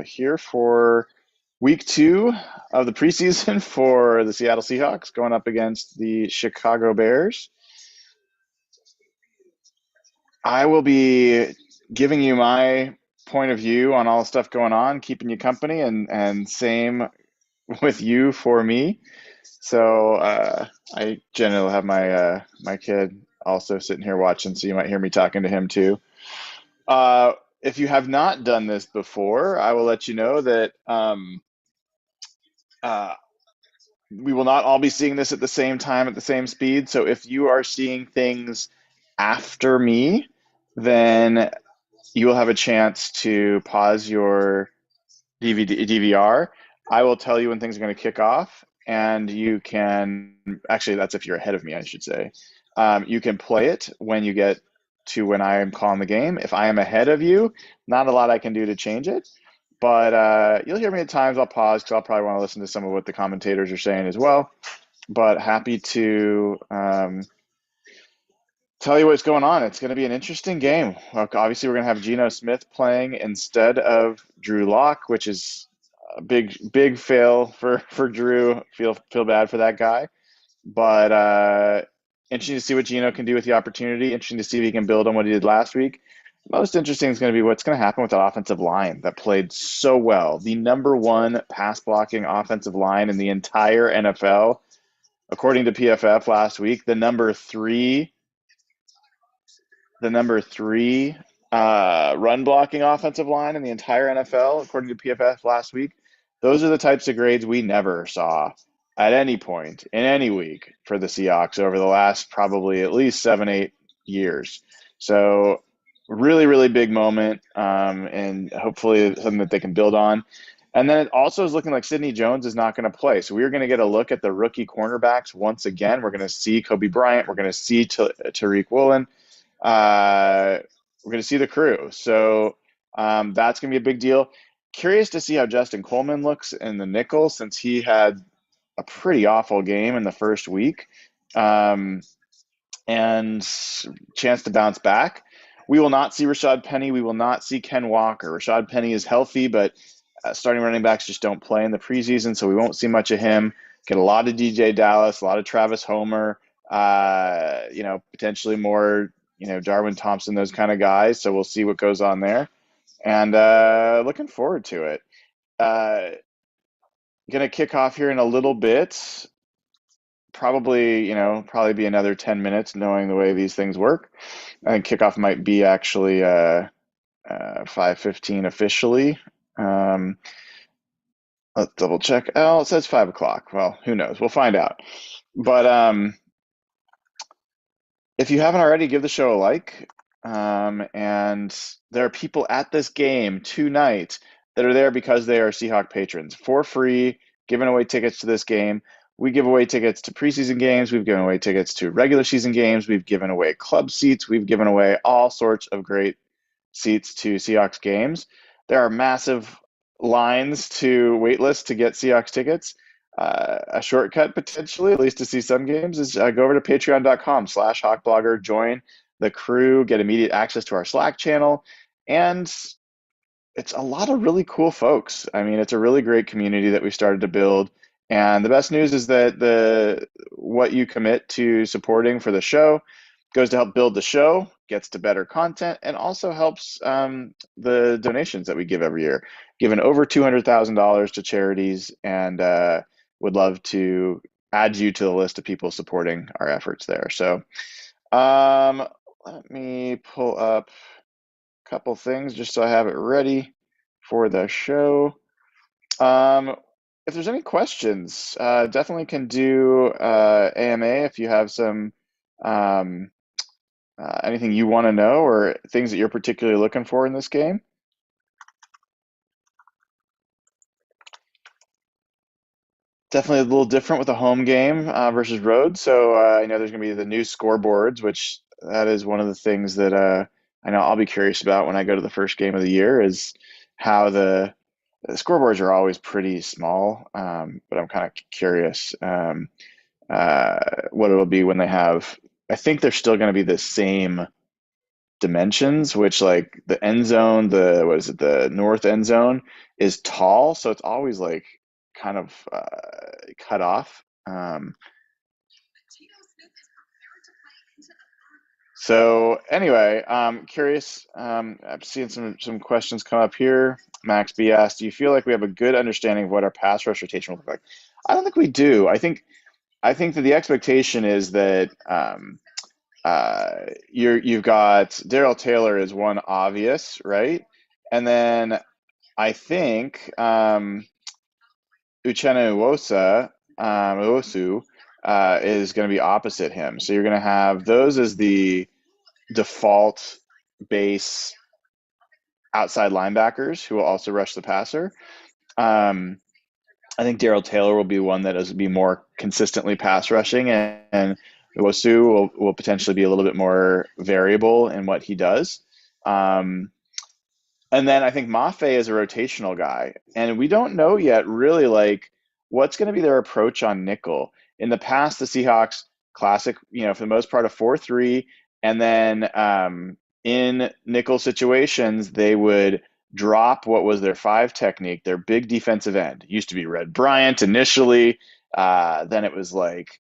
here for week 2 of the preseason for the Seattle Seahawks going up against the Chicago Bears. I will be giving you my point of view on all the stuff going on, keeping you company, and same with you for me. So I generally have my kid also sitting here watching, so you might hear me talking to him too. If you have not done this before, I will let you know that uh, we will not all be seeing this at the same time at the same speed. So if you are seeing things after me, then you will have a chance to pause your DVR. I will tell you when things are going to kick off, and you can actually, that's if you're ahead of me, I should say. You can play it when you get to when I am calling the game. If I am ahead of you, not a lot I can do to change it. But you'll hear me at times. I'll pause because I'll probably want to listen to some of what the commentators are saying as well. But happy to tell you what's going on. It's going to be an interesting game. Obviously, we're going to have Geno Smith playing instead of Drew Lock, which is a big fail for Drew. Feel bad for that guy. But interesting to see what Geno can do with the opportunity. Interesting to see if he can build on what he did last week. Most interesting is going to be what's going to happen with that offensive line that played so well. The number 1 pass blocking offensive line in the entire NFL, according to PFF last week. The number three run blocking offensive line in the entire NFL, according to PFF last week. Those are the types of grades we never saw at any point in any week for the Seahawks over the last probably at least 7-8 years. So really, really big moment, and hopefully something that they can build on. And then it also is looking like Sidney Jones is not going to play. So we're going to get a look at the rookie cornerbacks once again. We're going to see Kobe Bryant. We're going to see Tariq Woolen. We're going to see the crew. So that's going to be a big deal. Curious to see how Justin Coleman looks in the nickel since he had a pretty awful game in the first week, and chance to bounce back. We will not see Rashad Penny. We will not see Ken Walker. Rashad Penny is healthy, but starting running backs just don't play in the preseason, so we won't see much of him. Get a lot of DJ Dallas, a lot of Travis Homer, potentially more, Darwin Thompson, those kind of guys. So we'll see what goes on there. And looking forward to it. Going to kick off here in a little bit. Probably be another 10 minutes knowing the way these things work. I think kickoff might be actually 5:15 officially. Let's double check. Oh, it says 5 o'clock. Well, who knows? We'll find out. But if you haven't already, give the show a like. And there are people at this game tonight that are there because they are Seahawk patrons for free, giving away tickets to this game. We give away tickets to preseason games. We've given away tickets to regular season games. We've given away club seats. We've given away all sorts of great seats to Seahawks games. There are massive lines to waitlist to get Seahawks tickets. A shortcut potentially, at least to see some games, is go over to patreon.com/hawkblogger, join the crew, get immediate access to our Slack channel, and it's a lot of really cool folks. I mean, it's a really great community that we started to build. And the best news is that what you commit to supporting for the show goes to help build the show, gets to better content, and also helps the donations that we give every year. Given over $200,000 to charities, and would love to add you to the list of people supporting our efforts there. So let me pull up a couple things just so I have it ready for the show. If there's any questions, definitely can do AMA if you have some anything you want to know or things that you're particularly looking for in this game. Definitely a little different with a home game versus road. So I know there's going to be the new scoreboards, which that is one of the things that I know I'll be curious about when I go to the first game of the year is how the scoreboards are always pretty small, but I'm kind of curious what it'll be when they have. I think they're still going to be the same dimensions, which like the end zone, the what is it, the north end zone is tall, so it's always like kind of cut off. So anyway, curious. I'm seeing some questions come up here. Max B asked, "Do you feel like we have a good understanding of what our pass rush rotation will look like?" I don't think we do. I think that the expectation is that you've got Daryl Taylor is one obvious, right? And then I think Uchenna Nwosu, is going to be opposite him. So you're going to have those as the default base outside linebackers who will also rush the passer. Um, I think Daryl Taylor will be one that is be more consistently pass rushing, and Nwosu will potentially be a little bit more variable in what he does. Um, And then I think Mafe is a rotational guy, and we don't know yet really like what's going to be their approach on nickel. In the past, the Seahawks classic, for the most part, a 4-3, and then in nickel situations, they would drop what was their five technique, their big defensive end. It used to be Red Bryant initially, then it was like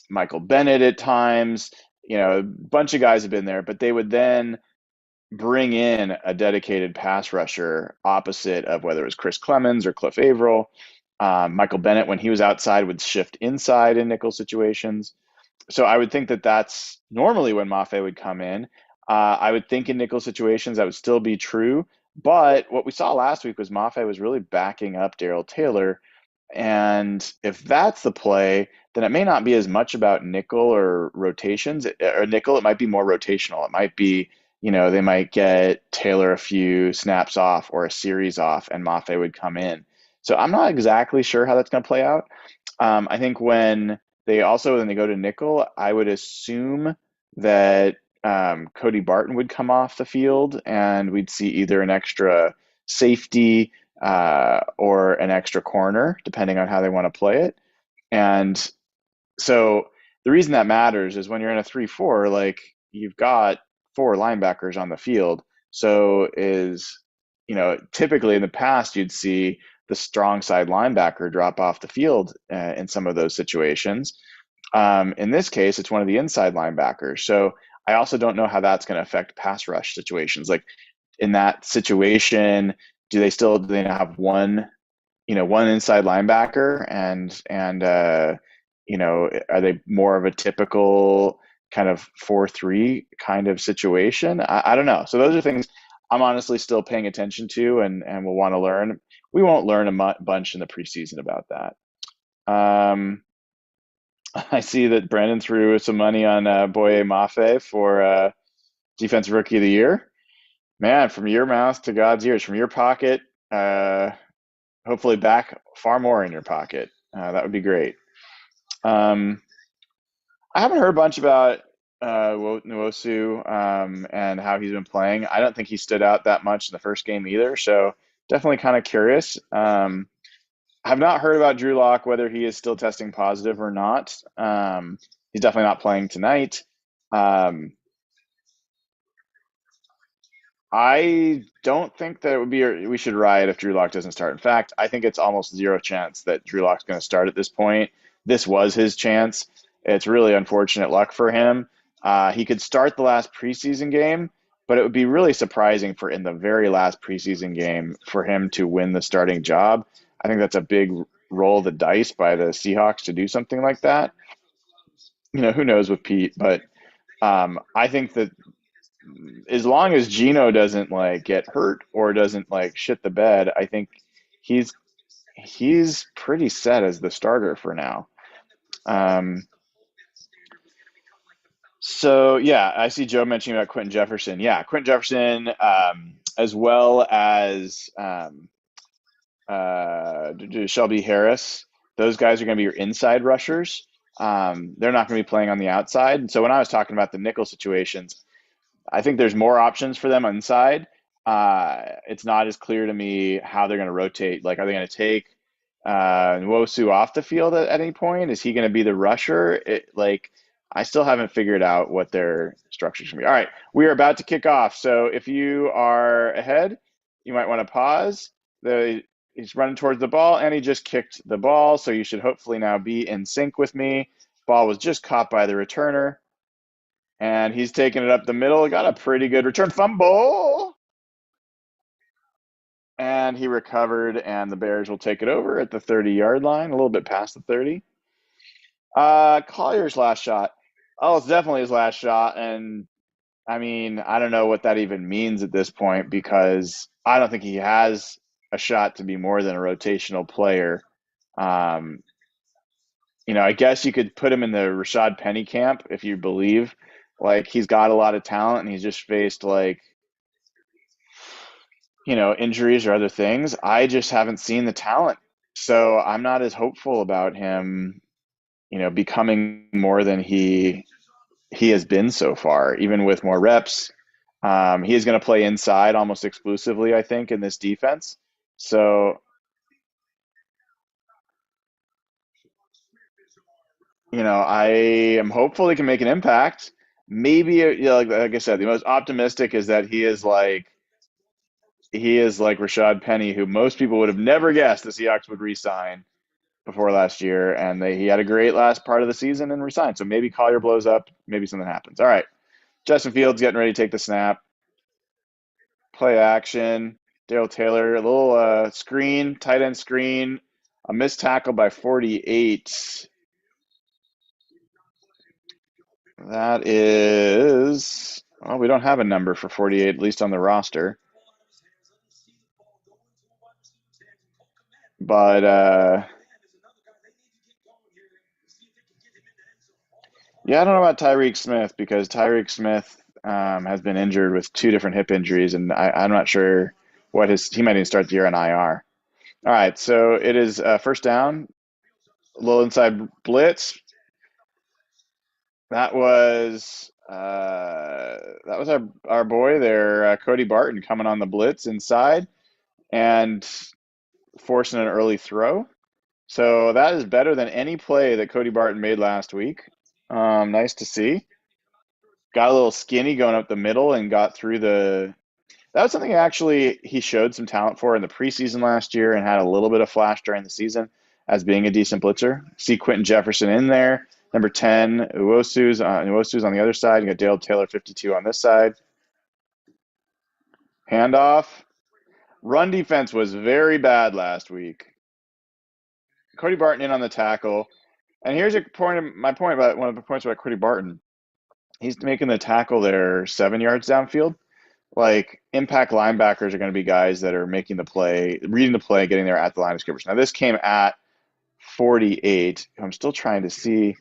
Michael Bennett at times. A bunch of guys have been there, but they would then bring in a dedicated pass rusher opposite of whether it was Chris Clemens or Cliff Averill. Michael Bennett, when he was outside, would shift inside in nickel situations. So I would think that that's normally when Mafe would come in. I would think in nickel situations that would still be true. But what we saw last week was Mafe was really backing up Daryl Taylor. And if that's the play, then it may not be as much about nickel or rotations. Or nickel, it might be more rotational. It might be, they might get Taylor a few snaps off or a series off, and Mafe would come in. So I'm not exactly sure how that's going to play out. I think when they go to nickel, I would assume that Cody Barton would come off the field, and we'd see either an extra safety or an extra corner, depending on how they want to play it. And so the reason that matters is when you're in a 3-4, like you've got four linebackers on the field. So typically in the past, you'd see the strong side linebacker drop off the field in some of those situations. In this case, it's one of the inside linebackers. So I also don't know how that's going to affect pass rush situations. Like in that situation, do they have one inside linebacker and are they more of a typical kind of 4-3 kind of situation? I don't know. So those are things I'm honestly still paying attention to and will want to learn. We won't learn a bunch in the preseason about that. I see that Brandon threw some money on Boye Mafe for Defensive Rookie of the Year. Man, from your mouth to God's ears, from your pocket, hopefully back far more in your pocket. That would be great. I haven't heard a bunch about Nwosu and how he's been playing. I don't think he stood out that much in the first game either, so definitely kind of curious. I've not heard about Drew Lock, whether he is still testing positive or not. He's definitely not playing tonight. I don't think that we should riot if Drew Lock doesn't start. In fact, I think it's almost zero chance that Drew Lock's going to start at this point. This was his chance. It's really unfortunate luck for him. He could start the last preseason game, but it would be really surprising for in the very last preseason game for him to win the starting job. I think that's a big roll of the dice by the Seahawks to do something like that. Who knows with Pete, but I think that as long as Gino doesn't like get hurt or doesn't like shit the bed, I think he's pretty set as the starter for now. So yeah, I see Joe mentioning about Quentin Jefferson. Yeah, Quentin Jefferson, as well as Shelby Harris. Those guys are going to be your inside rushers. They're not going to be playing on the outside. And so when I was talking about the nickel situations, I think there's more options for them inside. It's not as clear to me how they're going to rotate. Like, are they going to take Nwosu off the field at any point? Is he going to be the rusher? I still haven't figured out what their structure should be. All right, we are about to kick off. So if you are ahead, you might want to pause. He's running towards the ball, and he just kicked the ball. So you should hopefully now be in sync with me. Ball was just caught by the returner, and he's taking it up the middle. Got a pretty good return fumble, and he recovered, and the Bears will take it over at the 30-yard line, a little bit past the 30. Collier's last shot. Oh, it's definitely his last shot, and I mean, I don't know what that even means at this point because I don't think he has a shot to be more than a rotational player. Um, I guess you could put him in the Rashad Penny camp if you believe like he's got a lot of talent and he's just faced like, injuries or other things. I just haven't seen the talent. So I'm not as hopeful about him, becoming more than he has been so far, even with more reps. He is going to play inside almost exclusively, I think, in this defense. So, I am hopeful he can make an impact. Maybe, like I said, the most optimistic is that he is like Rashad Penny, who most people would have never guessed the Seahawks would re-sign before last year, and he had a great last part of the season and re-signed. So maybe Collier blows up, maybe something happens. All right, Justin Fields getting ready to take the snap. Play action. Daryl Taylor, a little screen, tight end screen, a missed tackle by 48. That is, well, we don't have a number for 48, at least on the roster. But yeah, I don't know about Tyreek Smith because Tyreek Smith has been injured with two different hip injuries, and I'm not sure he might even start the year on IR. All right, so it is first down, a little inside blitz. That was our boy there, Cody Barton, coming on the blitz inside and forcing an early throw. So that is better than any play that Cody Barton made last week. Nice to see. Got a little skinny going up the middle and got through the. That was something actually he showed some talent for in the preseason last year and had a little bit of flash during the season as being a decent blitzer. See Quentin Jefferson in there. Number 10, Uwosu's on the other side. You got Dale Taylor, 52 on this side. Handoff. Run defense was very bad last week. Cody Barton in on the tackle. And here's my point about one of the points about Cody Barton. He's making the tackle there 7 yards downfield. Like impact linebackers are going to be guys that are making the play, reading the play, getting there at the line of scrimmage. Now this came at 48. I'm still trying to see.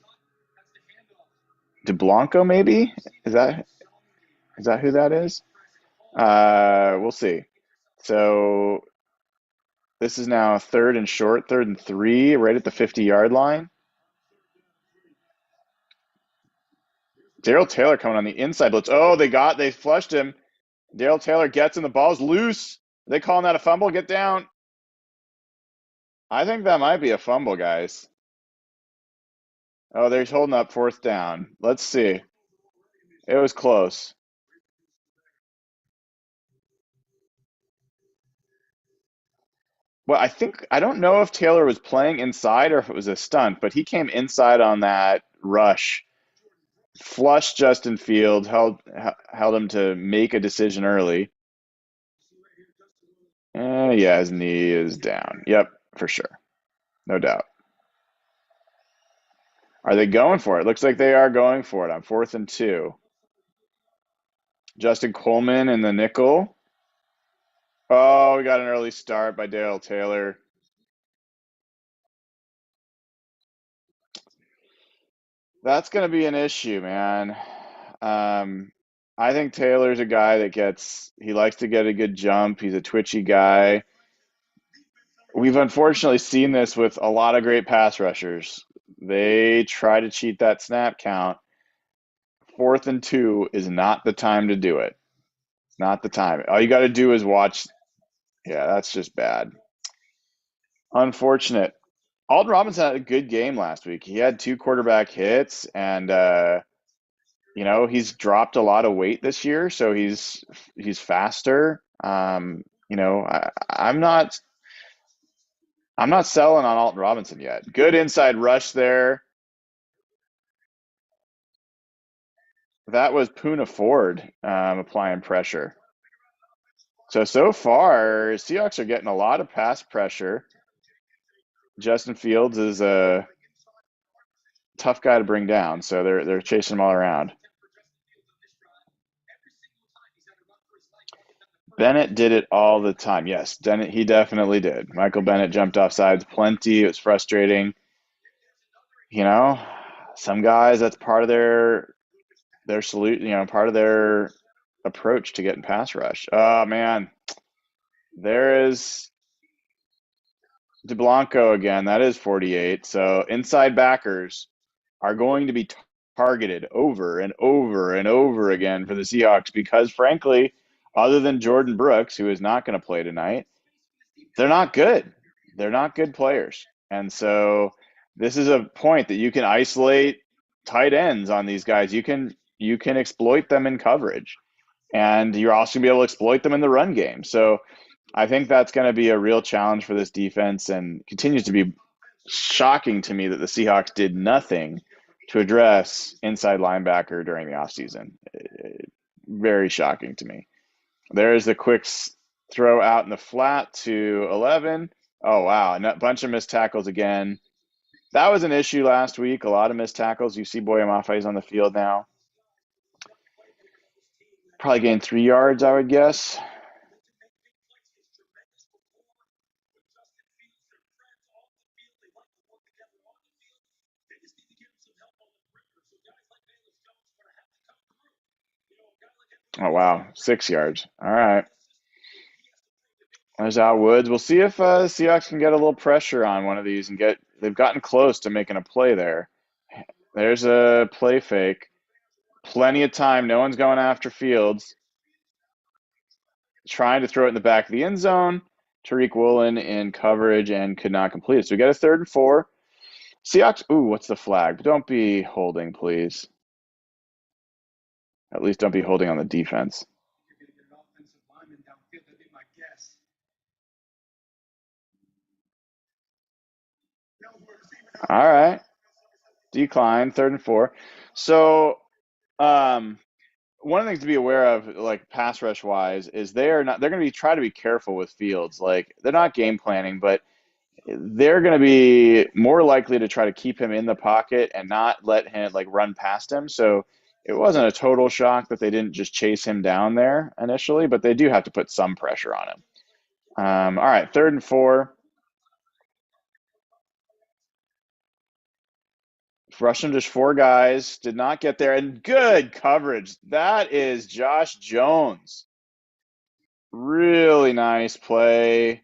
DeBlanco, maybe? Is that who that is? We'll see. So this is now third and short, 3rd and 3, right at the 50-yard line. Daryl Taylor coming on the inside blitz. Oh, they flushed him. Daryl Taylor gets him. The ball's loose. Are they calling that a fumble? Get down. I think that might be a fumble, guys. Oh, they're holding up 4th down. Let's see. It was close. Well, I don't know if Taylor was playing inside or if it was a stunt, but he came inside on that rush, flushed Justin Fields, held him to make a decision early. Yeah, his knee is down. Yep, for sure. No doubt. Are they going for it? Looks like they are going for it on 4th and 2. Justin Coleman in the nickel. Oh, we got an early start by Daryl Taylor. That's going to be an issue, man. I think Taylor's a guy he likes to get a good jump. He's a twitchy guy. We've unfortunately seen this with a lot of great pass rushers. They try to cheat that snap count. 4th and 2 is not the time to do it. Not the time. All you got to do is watch. Yeah, that's just bad. Unfortunate. Alton Robinson had a good game last week. He had two quarterback hits, and he's dropped a lot of weight this year, so he's faster. I'm not selling on Alton Robinson yet. Good inside rush there. That was Poona Ford applying pressure. So far, Seahawks are getting a lot of pass pressure. Justin Fields is a tough guy to bring down, so they're chasing him all around. Bennett did it all the time. Yes, he definitely did. Michael Bennett jumped off sides plenty. It was frustrating. You know, some guys that's part of their salute. Part of their approach to getting pass rush. Oh man, there is DeBlanco again. That is 48. So inside backers are going to be targeted over and over and over again for the Seahawks because, frankly, other than Jordan Brooks, who is not going to play tonight, they're not good. They're not good players. And so this is a point that you can isolate tight ends on these guys. You can exploit them in coverage. And you're also going to be able to exploit them in the run game. So I think that's going to be a real challenge for this defense and continues to be shocking to me that the Seahawks did nothing to address inside linebacker during the offseason. Very shocking to me. There's the quick throw out in the flat to 11. Oh, wow. A bunch of missed tackles again. That was an issue last week. A lot of missed tackles. You see Boye Mafe on the field now. Probably gained 3 yards, I would guess. Oh, wow. 6 yards. All right. There's Al Woods. We'll see if Seahawks can get a little pressure on one of these and they've gotten close to making a play there. There's a play fake. Plenty of time. No one's going after Fields. Trying to throw it in the back of the end zone. Tariq Woolen in coverage and could not complete it. So we got a 3rd and 4. Seahawks. Ooh, what's the flag? Don't be holding, please. At least don't be holding on the defense. All right. Decline, 3rd and 4. So, one of the things to be aware of, like pass rush wise, is they're going to be try to be careful with Fields. Like they're not game planning, but they're going to be more likely to try to keep him in the pocket and not let him like run past him. So it wasn't a total shock that they didn't just chase him down there initially, but they do have to put some pressure on him. All right, 3rd and 4. Rushing just 4 guys, did not get there, and good coverage. That is Josh Jones. Really nice play.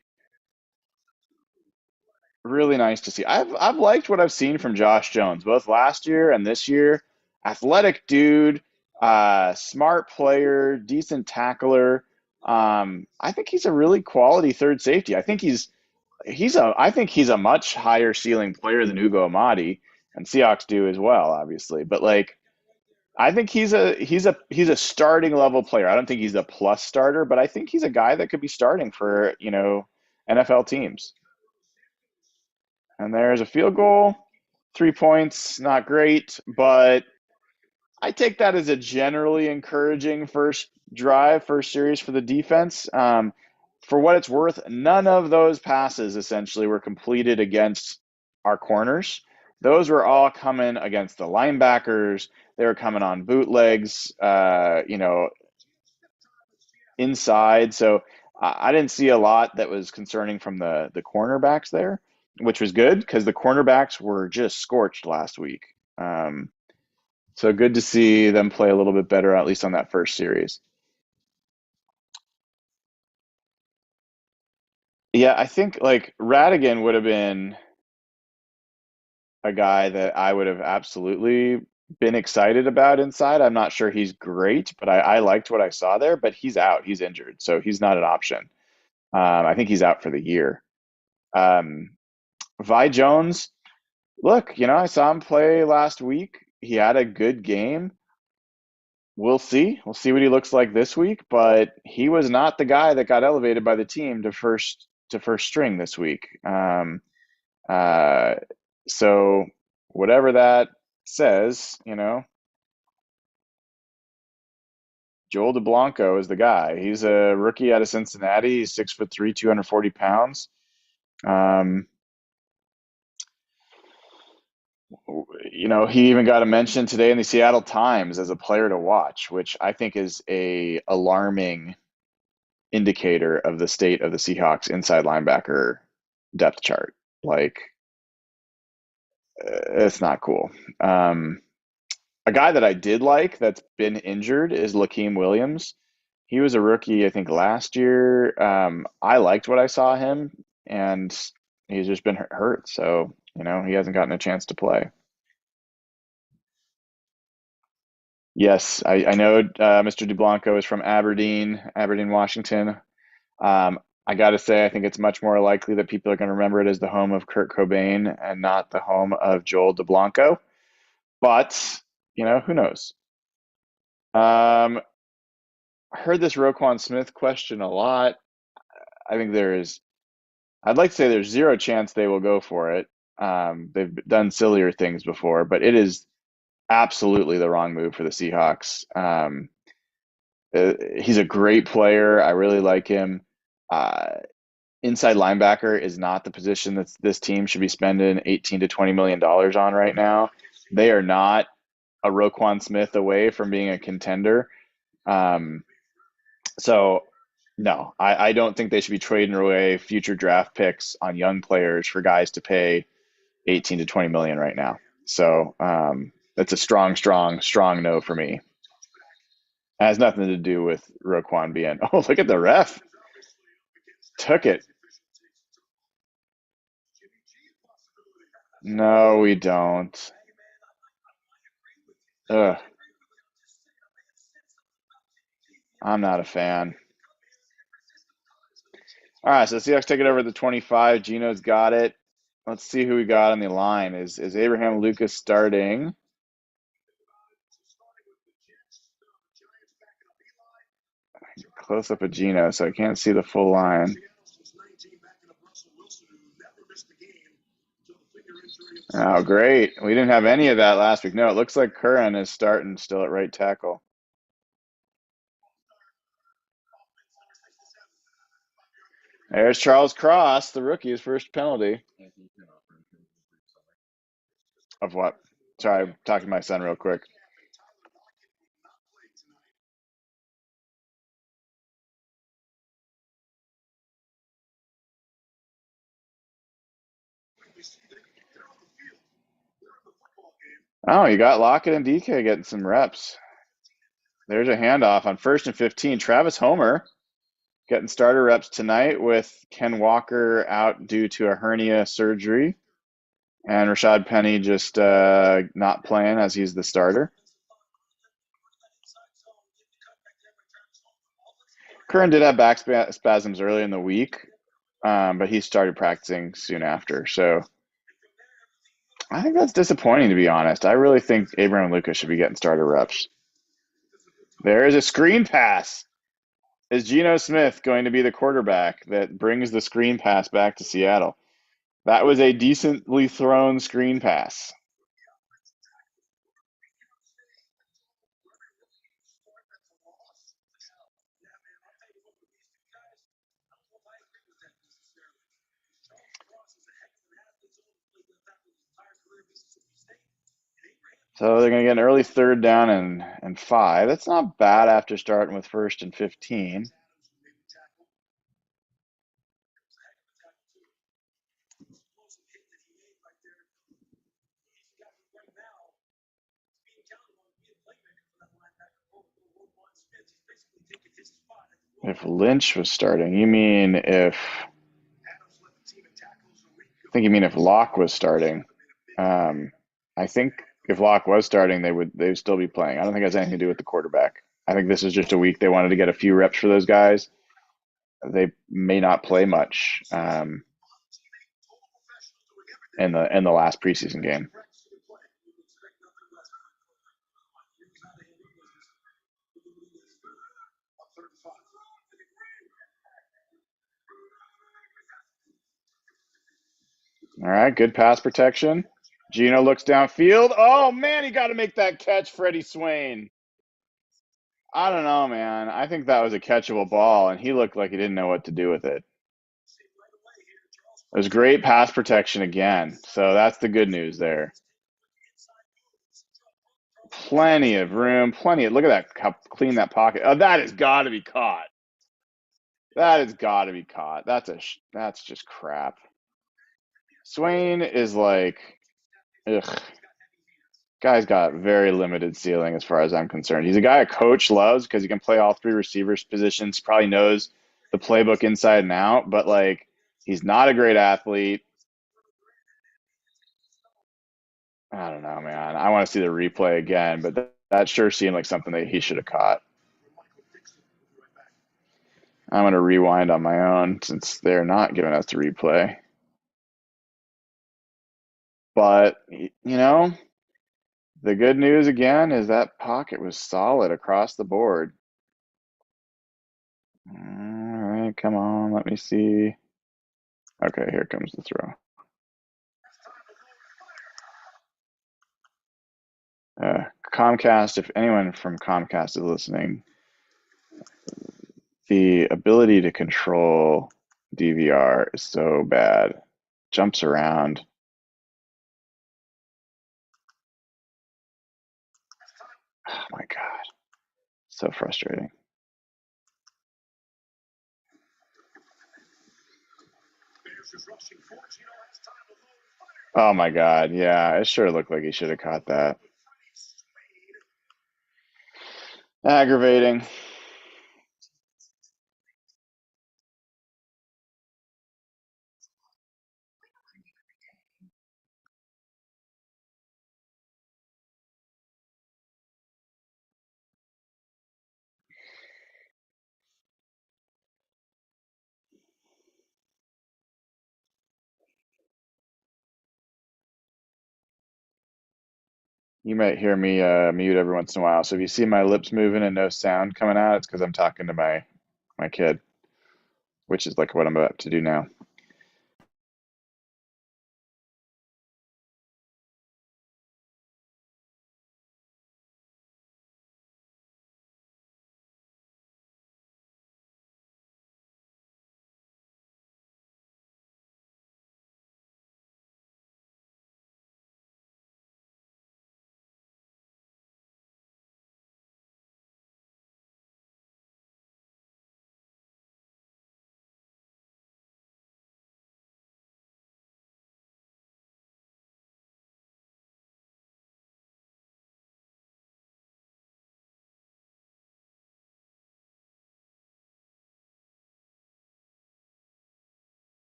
Really nice to see. I've liked what I've seen from Josh Jones, both last year and this year. Athletic dude, smart player, decent tackler. I think he's a really quality third safety. I think he's a much higher ceiling player than Ugo Amadi, and Seahawks do as well, obviously. But like I think he's a starting level player. I don't think he's a plus starter, but I think he's a guy that could be starting for, NFL teams. And there's a field goal. 3 points, not great, but I take that as a generally encouraging first series for the defense. For what it's worth, none of those passes essentially were completed against our corners. Those were all coming against the linebackers. They were coming on bootlegs, inside. So I didn't see a lot that was concerning from the cornerbacks there, which was good because the cornerbacks were just scorched last week. Um, so good to see them play a little bit better, at least on that first series. Yeah, I think like Radigan would have been a guy that I would have absolutely been excited about inside. I'm not sure he's great, but I liked what I saw there, but he's out. He's injured, so he's not an option. I think he's out for the year. Um, Vi Jones, look, I saw him play last week. He had a good game. We'll see. We'll see what he looks like this week, but he was not the guy that got elevated by the team to first string this week. Uh, so whatever that says, Joel DeBlanco is the guy. He's a rookie out of Cincinnati. He's 6'3", 240 pounds. Um, he even got a mention today in the Seattle Times as a player to watch, which I think is a alarming indicator of the state of the Seahawks inside linebacker depth chart. Like, it's not cool. A guy that I did like that's been injured is Lekeem Williams. He was a rookie, I think, last year. I liked what I saw him, and he's just been hurt. So, he hasn't gotten a chance to play. Yes, I know Mr. DeBlanco is from Aberdeen, Washington. I got to say, I think it's much more likely that people are going to remember it as the home of Kurt Cobain and not the home of Joel DeBlanco. But, who knows? I heard this Roquan Smith question a lot. I think I'd like to say there's zero chance they will go for it. They've done sillier things before, but it is absolutely the wrong move for the Seahawks. He's a great player. I really like him. Uh, Inside linebacker is not the position that this team should be spending 18 to $20 million on right now. They are not a Roquan Smith away from being a contender. So no, I don't think they should be trading away future draft picks on young players for guys to pay 18 to 20 million right now. So that's a strong, strong, strong no for me. It has nothing to do with Roquan being. Oh, look at the ref. Took it. No, we don't. Ugh, I'm not a fan. All right, so the Seahawks take it over at the 25. Gino's got it. Let's see who we got on the line. Is Abraham Lucas starting? Close up of Gino, so I can't see the full line. Oh, great. We didn't have any of that last week. No, it looks like Curran is starting still at right tackle. There's Charles Cross, the rookie's first penalty. Of what? Sorry, I'm talking to my son real quick. Oh, you got Lockett and DK getting some reps. There's a handoff on 1st and 15. Travis Homer getting starter reps tonight with Ken Walker out due to a hernia surgery. And Rashad Penny just not playing as he's the starter. Curran did have back spasms early in the week, but he started practicing soon after. So I think that's disappointing, to be honest. I really think Abraham Lucas should be getting starter reps. There is a screen pass. Is Geno Smith going to be the quarterback that brings the screen pass back to Seattle? That was a decently thrown screen pass. So they're going to get an early 3rd down and 5. That's not bad after starting with 1st and 15. If Lynch was starting, you mean if I think you mean if Locke was starting. I think if Locke was starting, they'd still be playing. I don't think it has anything to do with the quarterback. I think this is just a week they wanted to get a few reps for those guys. They may not play much. in the last preseason game. All right, good pass protection. Gino looks downfield. Oh man, he got to make that catch, Freddie Swain. I don't know, man. I think that was a catchable ball, and he looked like he didn't know what to do with it. It was great pass protection again, so that's the good news there. Plenty of room, look at that, how clean that pocket. Oh, that has got to be caught. That has got to be caught. That's just crap. Swain is like, ugh. Guy's got very limited ceiling as far as I'm concerned. He's a guy a coach loves because he can play all three receivers positions, probably knows the playbook inside and out, but like he's not a great athlete. I don't know, man. I want to see the replay again, but that sure seemed like something that he should have caught. I'm going to rewind on my own since they're not giving us the replay. But, you know, the good news again is that pocket was solid across the board. All right, come on, let me see. Okay, here comes the throw. Comcast, if anyone from Comcast is listening, the ability to control DVR is so bad. Jumps around. Oh my God. So frustrating. Oh my God. Yeah, it sure looked like he should have caught that. Aggravating. You might hear me mute every once in a while. So if you see my lips moving and no sound coming out, it's because I'm talking to my kid, which is like what I'm about to do now.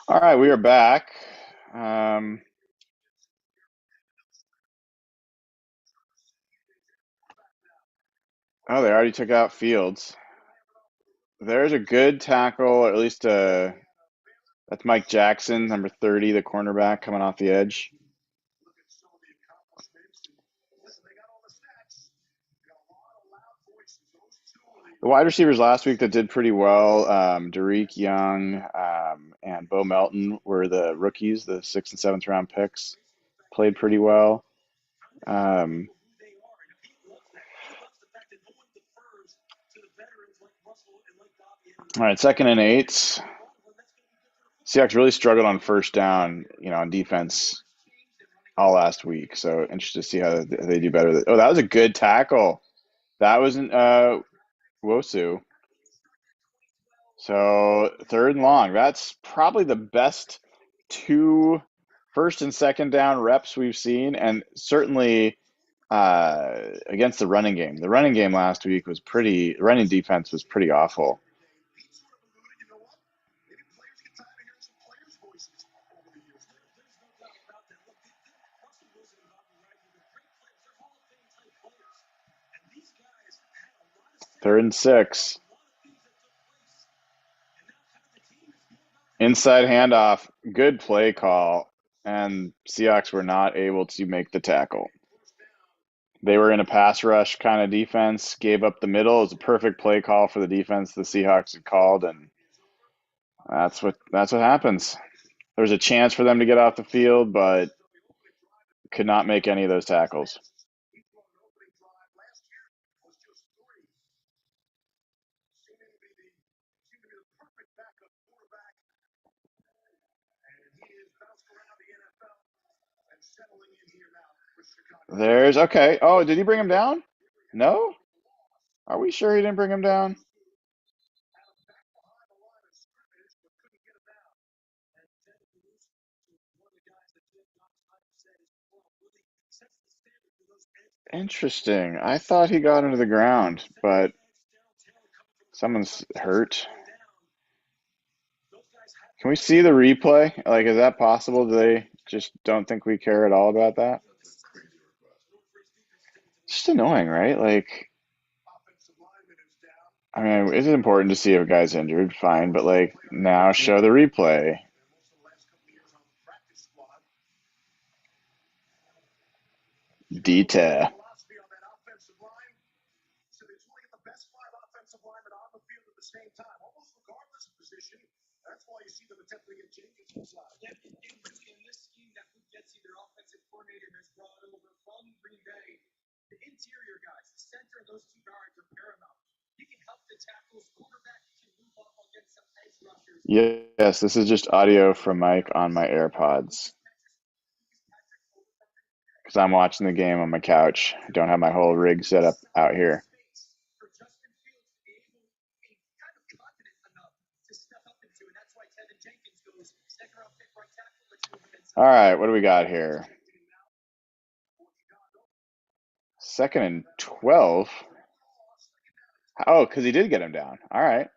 All right, we are back. Oh, they already took out Fields. There's a good tackle, or at least that's Mike Jackson, number 30, the cornerback coming off the edge. The wide receivers last week that did pretty well, Derek Young and Bo Melton were the rookies, the 6th and 7th round picks, played pretty well. All right, 2nd and 8. Seahawks really struggled on first down, on defense all last week. So interested to see how they do better. Oh, that was a good tackle. That wasn't Wosu. So 3rd and long. That's probably the best 2 first and second down reps we've seen, and certainly against the running game. The running game last week was running defense was pretty awful. Third and 6. Inside handoff. Good play call. And Seahawks were not able to make the tackle. They were in a pass rush kind of defense, gave up the middle. It was a perfect play call for the defense the Seahawks had called, and that's what happens. There was a chance for them to get off the field, but could not make any of those tackles. There's okay. Oh, did he bring him down? No? Are we sure he didn't bring him down? Interesting. I thought he got into the ground, but someone's hurt. Can we see the replay? Like, is that possible? Do they just don't think we care at all about that? It's just annoying, right? Like, I mean, it's important to see if a guy's injured, fine, but like, now show the replay. Detail. Yes, this is just audio from Mike on my AirPods. Because I'm watching the game on my couch. I don't have my whole rig set up out here. All right, what do we got here? 2nd and 12. Oh, because he did get him down. All right.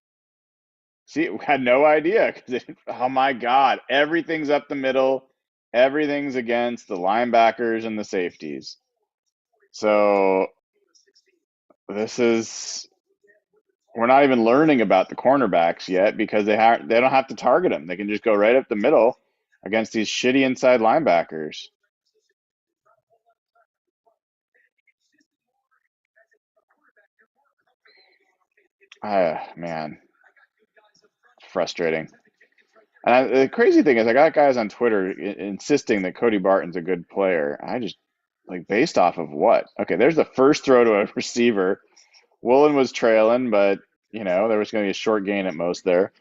See, we had no idea. Oh my God, everything's up the middle. Everything's against the linebackers and the safeties. So we're not even learning about the cornerbacks yet because they don't have to target them. They can just go right up the middle against these shitty inside linebackers. Man, frustrating. And the crazy thing is, I got guys on Twitter insisting that Cody Barton's a good player. I just like based off of what? Okay, there's the first throw to a receiver. Woolen was trailing, but there was going to be a short gain at most there.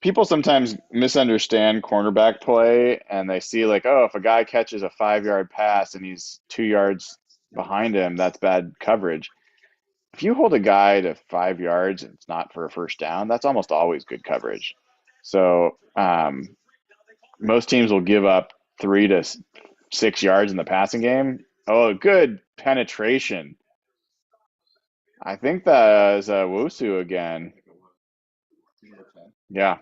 People sometimes misunderstand cornerback play, and they see like, oh, if a guy catches a 5-yard pass and he's 2 yards behind him, that's bad coverage. If you hold a guy to 5 yards and it's not for a first down, that's almost always good coverage. So most teams will give up 3 to 6 yards in the passing game. Oh, good penetration. I think that is Wusu again. Yeah.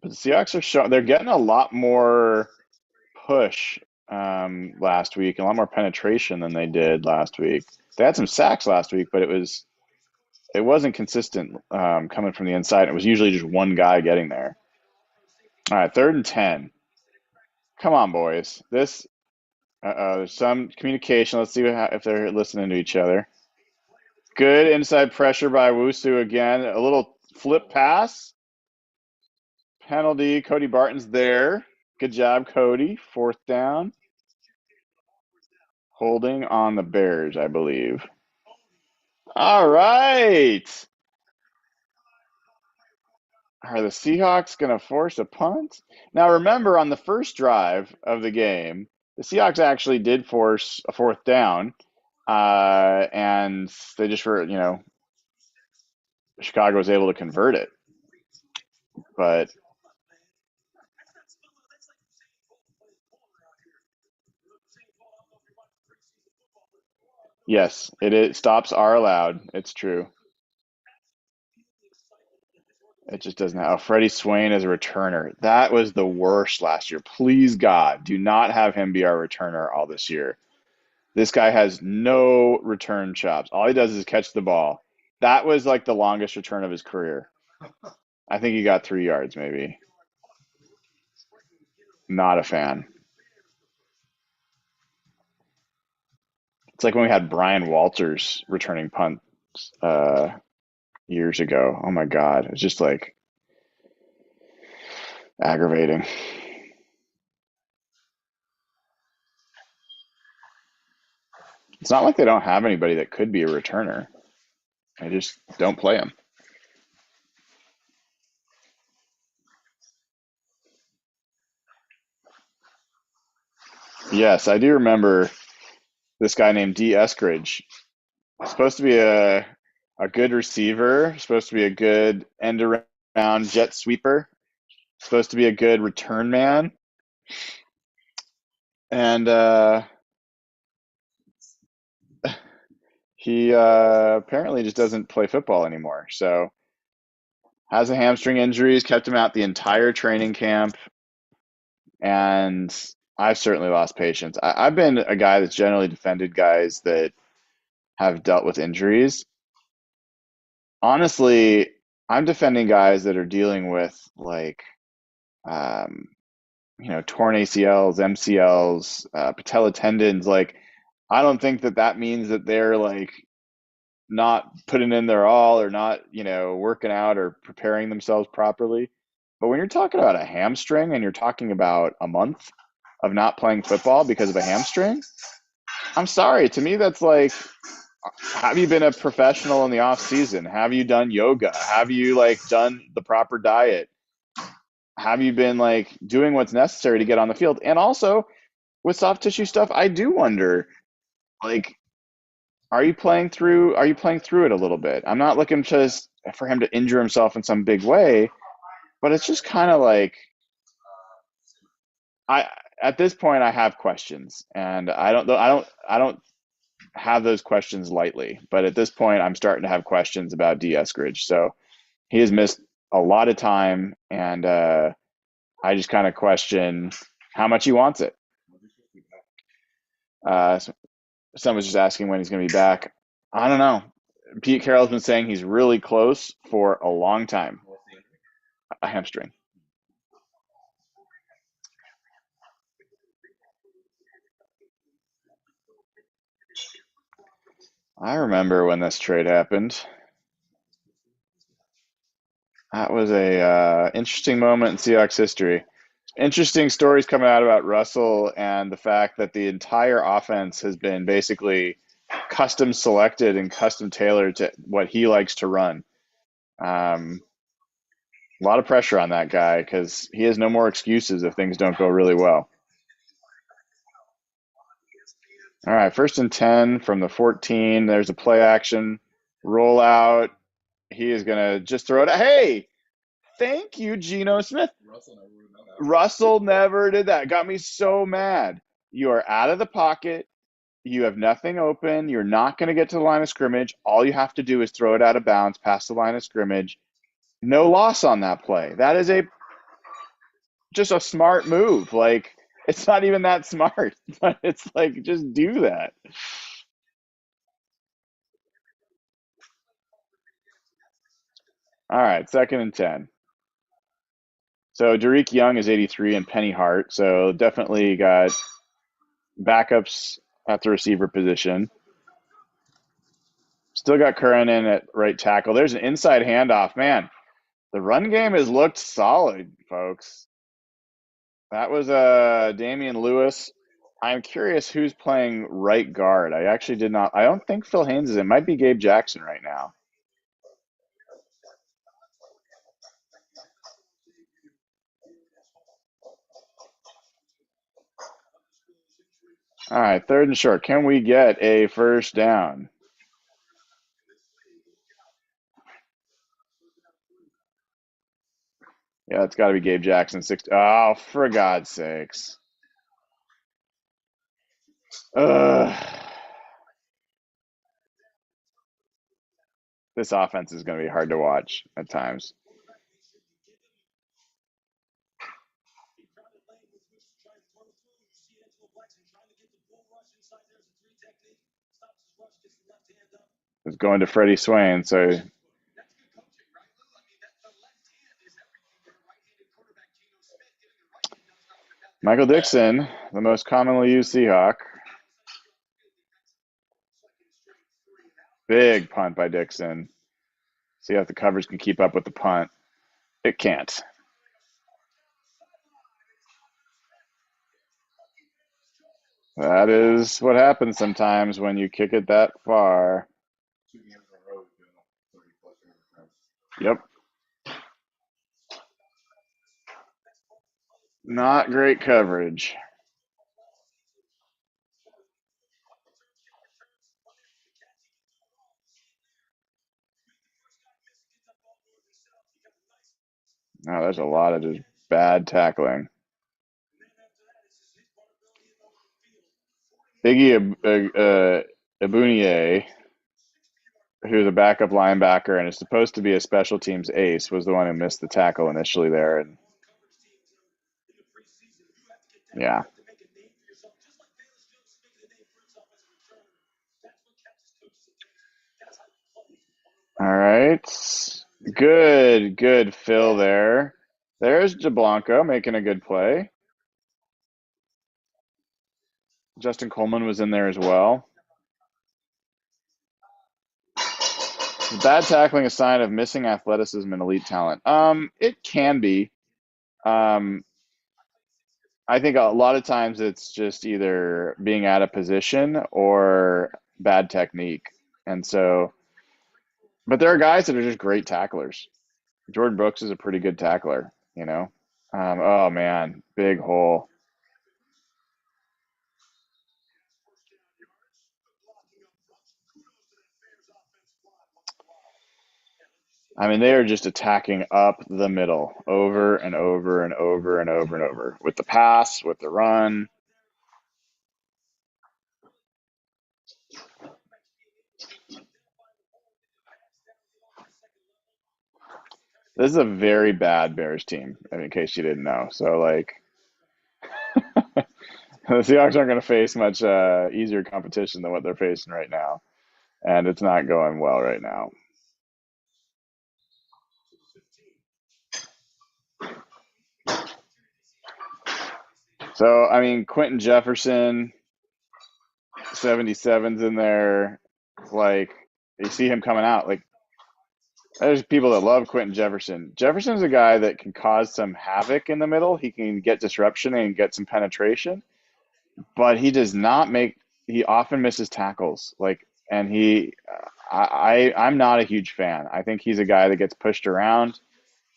But the Seahawks they're getting a lot more push last week, and a lot more penetration than they did last week. They had some sacks last week, but it wasn't consistent coming from the inside. It was usually just one guy getting there. All right, 3rd and 10. Come on, boys. There's some communication. Let's see if they're listening to each other. Good inside pressure by Wusu again. A little flip pass. Penalty. Cody Barton's there. Good job, Cody. 4th down. Holding on the Bears, I believe. All right. Are the Seahawks going to force a punt? Now, remember, on the first drive of the game, the Seahawks actually did force a 4th down, and they just were, Chicago was able to convert it. But yes, stops are allowed. It's true. It just doesn't have. Freddie Swain as a returner. That was the worst last year. Please, God, do not have him be our returner all this year. This guy has no return chops. All he does is catch the ball. That was like the longest return of his career. I think he got 3 yards, maybe. Not a fan. It's like when we had Brian Walters returning punts years ago. Oh my God. It's just like aggravating. It's not like they don't have anybody that could be a returner. I just don't play him. Yes, I do remember this guy named D. Eskridge. Supposed to be a good receiver, supposed to be a good end around jet sweeper, supposed to be a good return man, and he apparently just doesn't play football anymore. So has a hamstring injuries, kept him out the entire training camp, and I've certainly lost patience. I've been a guy that's generally defended guys that have dealt with injuries. Honestly, I'm defending guys that are dealing with like um, torn ACLs, MCLs, patella tendons. Like, I don't think that that means that they're like not putting in their all or not, working out or preparing themselves properly. But when you're talking about a hamstring and you're talking about a month of not playing football because of a hamstring, I'm sorry. To me, that's like, have you been a professional in the off season? Have you done yoga? Have you like done the proper diet? Have you been like doing what's necessary to get on the field? And also with soft tissue stuff, I do wonder, like, are you playing through it a little bit? I'm not looking just for him to injure himself in some big way, but it's just kind of like I at this point I have questions, and I don't have those questions lightly. But at this point, I'm starting to have questions about D. Eskridge. So he has missed a lot of time, and I just kind of question how much he wants it. So someone's just asking when he's going to be back. I don't know. Pete Carroll's been saying he's really close for a long time. A hamstring. I remember when this trade happened. That was a interesting moment in Seahawks history. Interesting stories coming out about Russell and the fact that the entire offense has been basically custom selected and custom tailored to what he likes to run. Um, a lot of pressure on that guy because he has no more excuses if things don't go really well. All right, 1st and 10 from the 14. There's a play action rollout. He is going to just throw it. Hey, thank you, Geno Smith. Russell never did that. Got me so mad. You are out of the pocket. You have nothing open. You're not going to get to the line of scrimmage. All you have to do is throw it out of bounds past the line of scrimmage. No loss on that play. That is a just a smart move. Like, it's not even that smart, but it's like just do that. All right, 2nd and 10. So Derek Young is 83 and Penny Hart. So definitely got backups at the receiver position. Still got Curran in at right tackle. There's an inside handoff. Man, the run game has looked solid, folks. That was Damian Lewis. I'm curious who's playing right guard. I actually did not. I don't think Phil Haynes is. It might be Gabe Jackson right now. All right, 3rd and short. Can we get a first down? Yeah, it's got to be Gabe Jackson. Oh, for God's sakes. Ugh. This offense is going to be hard to watch at times. It's going to Freddie Swain. So Michael Dixon, the most commonly used Seahawk. Big punt by Dixon. See if the coverage can keep up with the punt. It can't. That is what happens sometimes when you kick it that far. Yep. Not great coverage. Oh, there's a lot of just bad tackling. Abunier, who's a backup linebacker and is supposed to be a special teams ace, was the one who missed the tackle initially there. And yeah. All right. Good fill there. There's Jablanco making a good play. Justin Coleman was in there as well. Is bad tackling a sign of missing athleticism and elite talent? It can be. Um, I think a lot of times it's just either being out of position or bad technique. And so, but there are guys that are just great tacklers. Jordan Brooks is a pretty good tackler, you know. Oh man, big hole. I mean, they are just attacking up the middle over and over and over and over and over with the pass, with the run. This is a very bad Bears team, in case you didn't know. So, like, the Seahawks aren't going to face much easier competition than what they're facing right now, and it's not going well right now. So, I mean, Quentin Jefferson, 77's in there. Like, you see him coming out. Like, there's people that love Quentin Jefferson. Jefferson's a guy that can cause some havoc in the middle. He can get disruption and get some penetration, but he does not make. He often misses tackles. Like, and I'm not a huge fan. I think he's a guy that gets pushed around.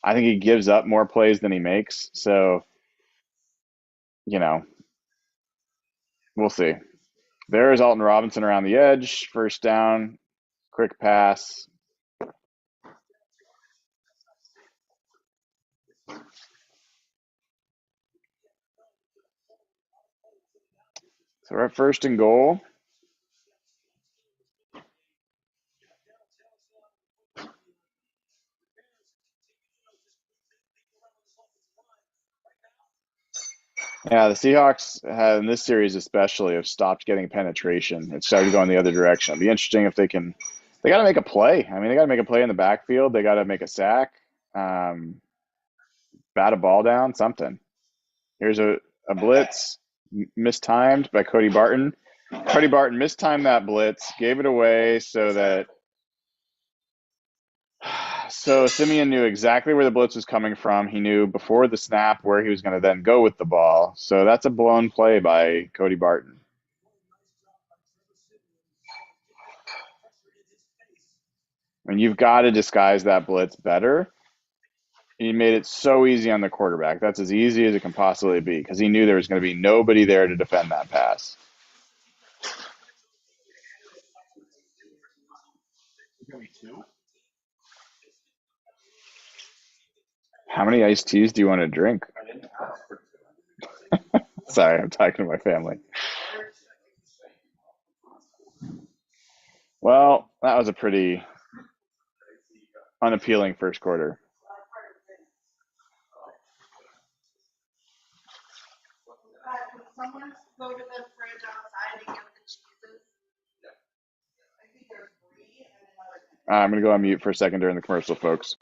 I think he gives up more plays than he makes. So, you know, we'll see. There is Alton Robinson around the edge, first down, quick pass. So we're at first and goal. Yeah, the Seahawks have, in this series especially, have stopped getting penetration. It started going the other direction. It'll be interesting if they can. They got to make a play. I mean, they got to make a play in the backfield. They got to make a sack, um, bat a ball down, something. Here's a blitz, mistimed by Cody Barton. Cody Barton mistimed that blitz, gave it away so Simeon knew exactly where the blitz was coming from. He knew before the snap where he was going to then go with the ball. So that's a blown play by Cody Barton. And you've got to disguise that blitz better. He made it so easy on the quarterback. That's as easy as it can possibly be because he knew there was going to be nobody there to defend that pass. How many iced teas do you want to drink? Sorry, I'm talking to my family. Well, that was a pretty unappealing first quarter. I'm going to go on mute for a second during the commercial, folks.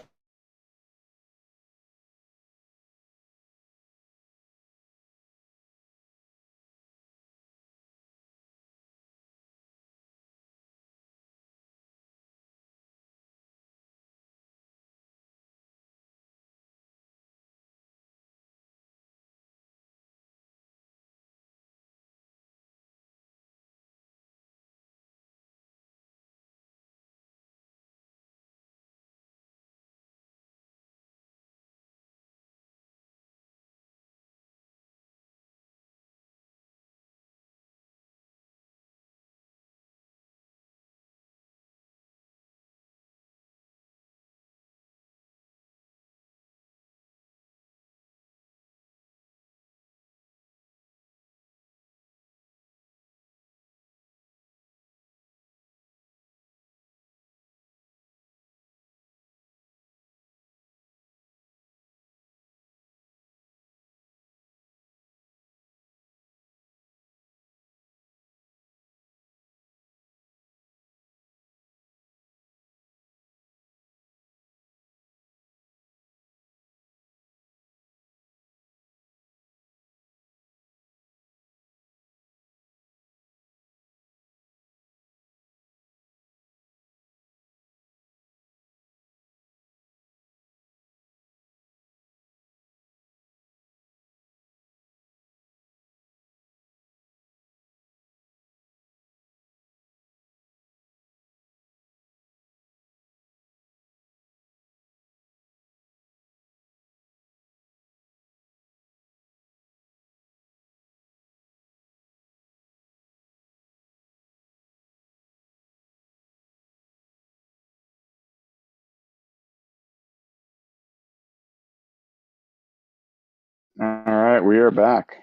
All right, we are back.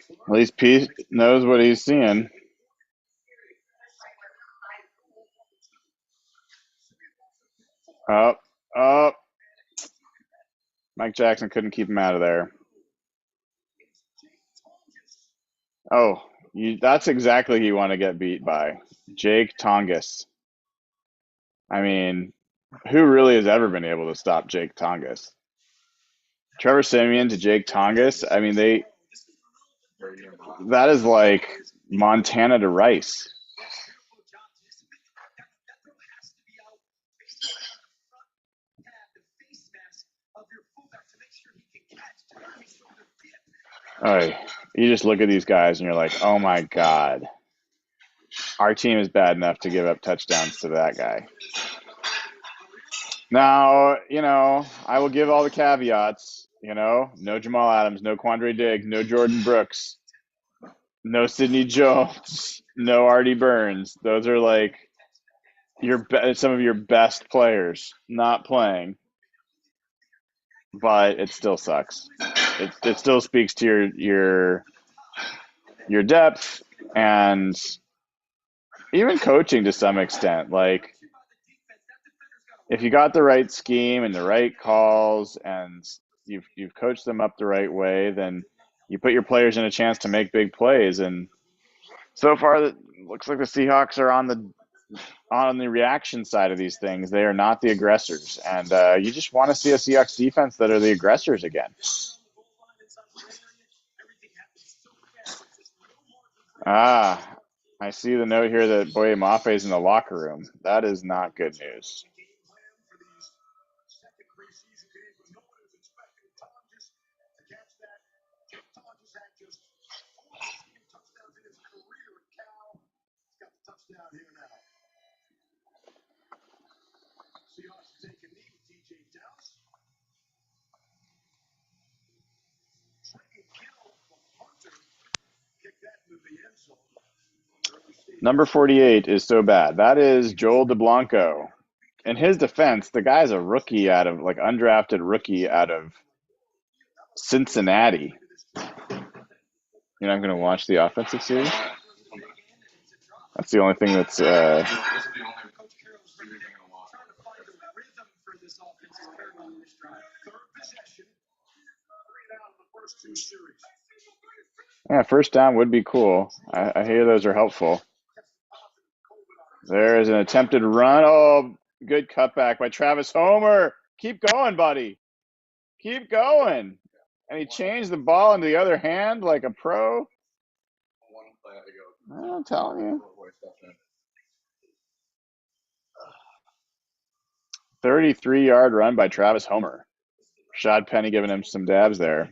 At least Pete knows what he's seeing. Up, up. Mike Jackson couldn't keep him out of there. Oh, that's exactly who you want to get beat by. Jake Tongas. I mean, who really has ever been able to stop Jake Tongas? Trevor Simeon to Jake Tongas. I mean, that is like Montana to Rice. Oh, you just look at these guys and you're like, oh my God, our team is bad enough to give up touchdowns to that guy. Now, I will give all the caveats, no Jamal Adams, no Quandre Diggs, no Jordan Brooks, no Sidney Jones, no Artie Burns. Those are like some of your best players not playing, but it still sucks. It still speaks to your depth and even coaching to some extent. Like, if you got the right scheme and the right calls and you've coached them up the right way, then you put your players in a chance to make big plays. And so far, it looks like the Seahawks are on the reaction side of these things. They are not the aggressors, and you just want to see a Seahawks defense that are the aggressors again. I see the note here that Boye Mafe is in the locker room. That is not good news. Number 48 is so bad. That is Joel DeBlanco. In his defense, the guy's a rookie undrafted rookie out of Cincinnati. You're not going to watch the offensive series? That's the only thing that's. Yeah, first down would be cool. I hear those are helpful. There is an attempted run. Oh, good cutback by Travis Homer. Keep going, buddy. Keep going. And he changed the ball into the other hand like a pro. I'm telling you. 33-yard run by Travis Homer. Rashad Penny giving him some dabs there.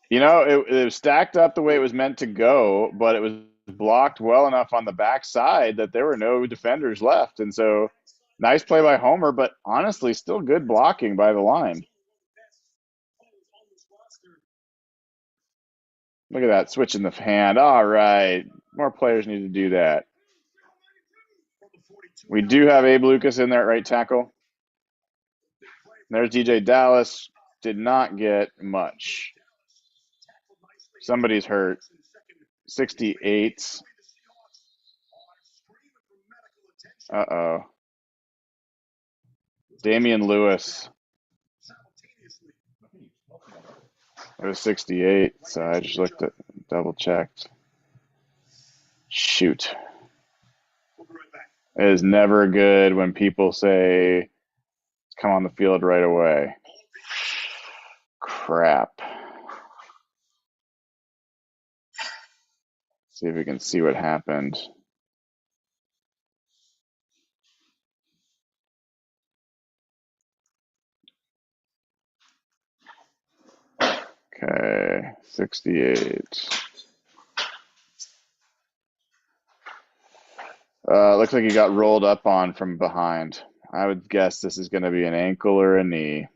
You know, it was stacked up the way it was meant to go, but it was blocked well enough on the backside that there were no defenders left. And so, nice play by Homer, but honestly, still good blocking by the line. Look at that, switching the hand. All right. More players need to do that. We do have Abe Lucas in there at right tackle. There's DJ Dallas. Did not get much. Somebody's hurt. 68. Uh-oh. Damian Lewis. It was 68, so I just looked at, double-checked. Shoot. It is never good when people say, come on the field right away. Crap. See if we can see what happened. Okay, 68. Looks like he got rolled up on from behind. I would guess this is going to be an ankle or a knee.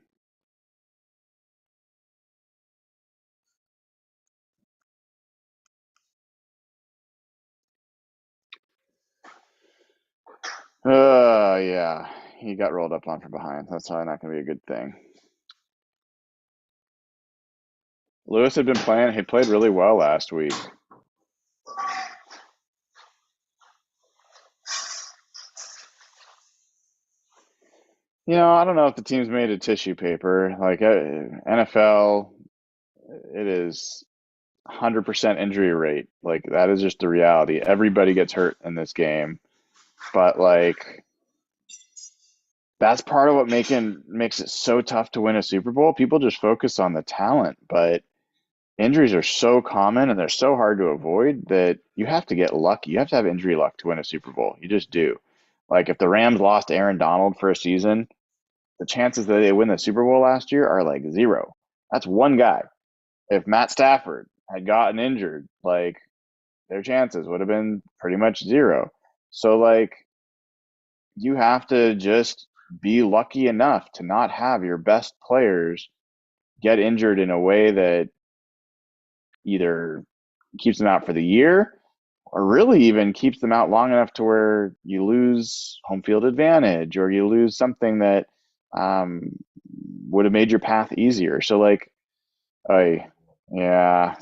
Yeah, he got rolled up on from behind. That's probably not going to be a good thing. Lewis had been playing. He played really well last week. You know, I don't know if the team's made of tissue paper. Like NFL, it is 100% injury rate. Like that is just the reality. Everybody gets hurt in this game. But like that's part of what makes it so tough to win a Super Bowl. People just focus on the talent, but injuries are so common and they're so hard to avoid that you have to get lucky. You have to have injury luck to win a Super Bowl. You just do. Like if the Rams lost Aaron Donald for a season, the chances that they win the Super Bowl last year are like zero. That's one guy. If Matt Stafford had gotten injured, like their chances would have been pretty much zero. So like you have to just be lucky enough to not have your best players get injured in a way that either keeps them out for the year or really even keeps them out long enough to where you lose home field advantage or you lose something that would have made your path easier. So like, yeah.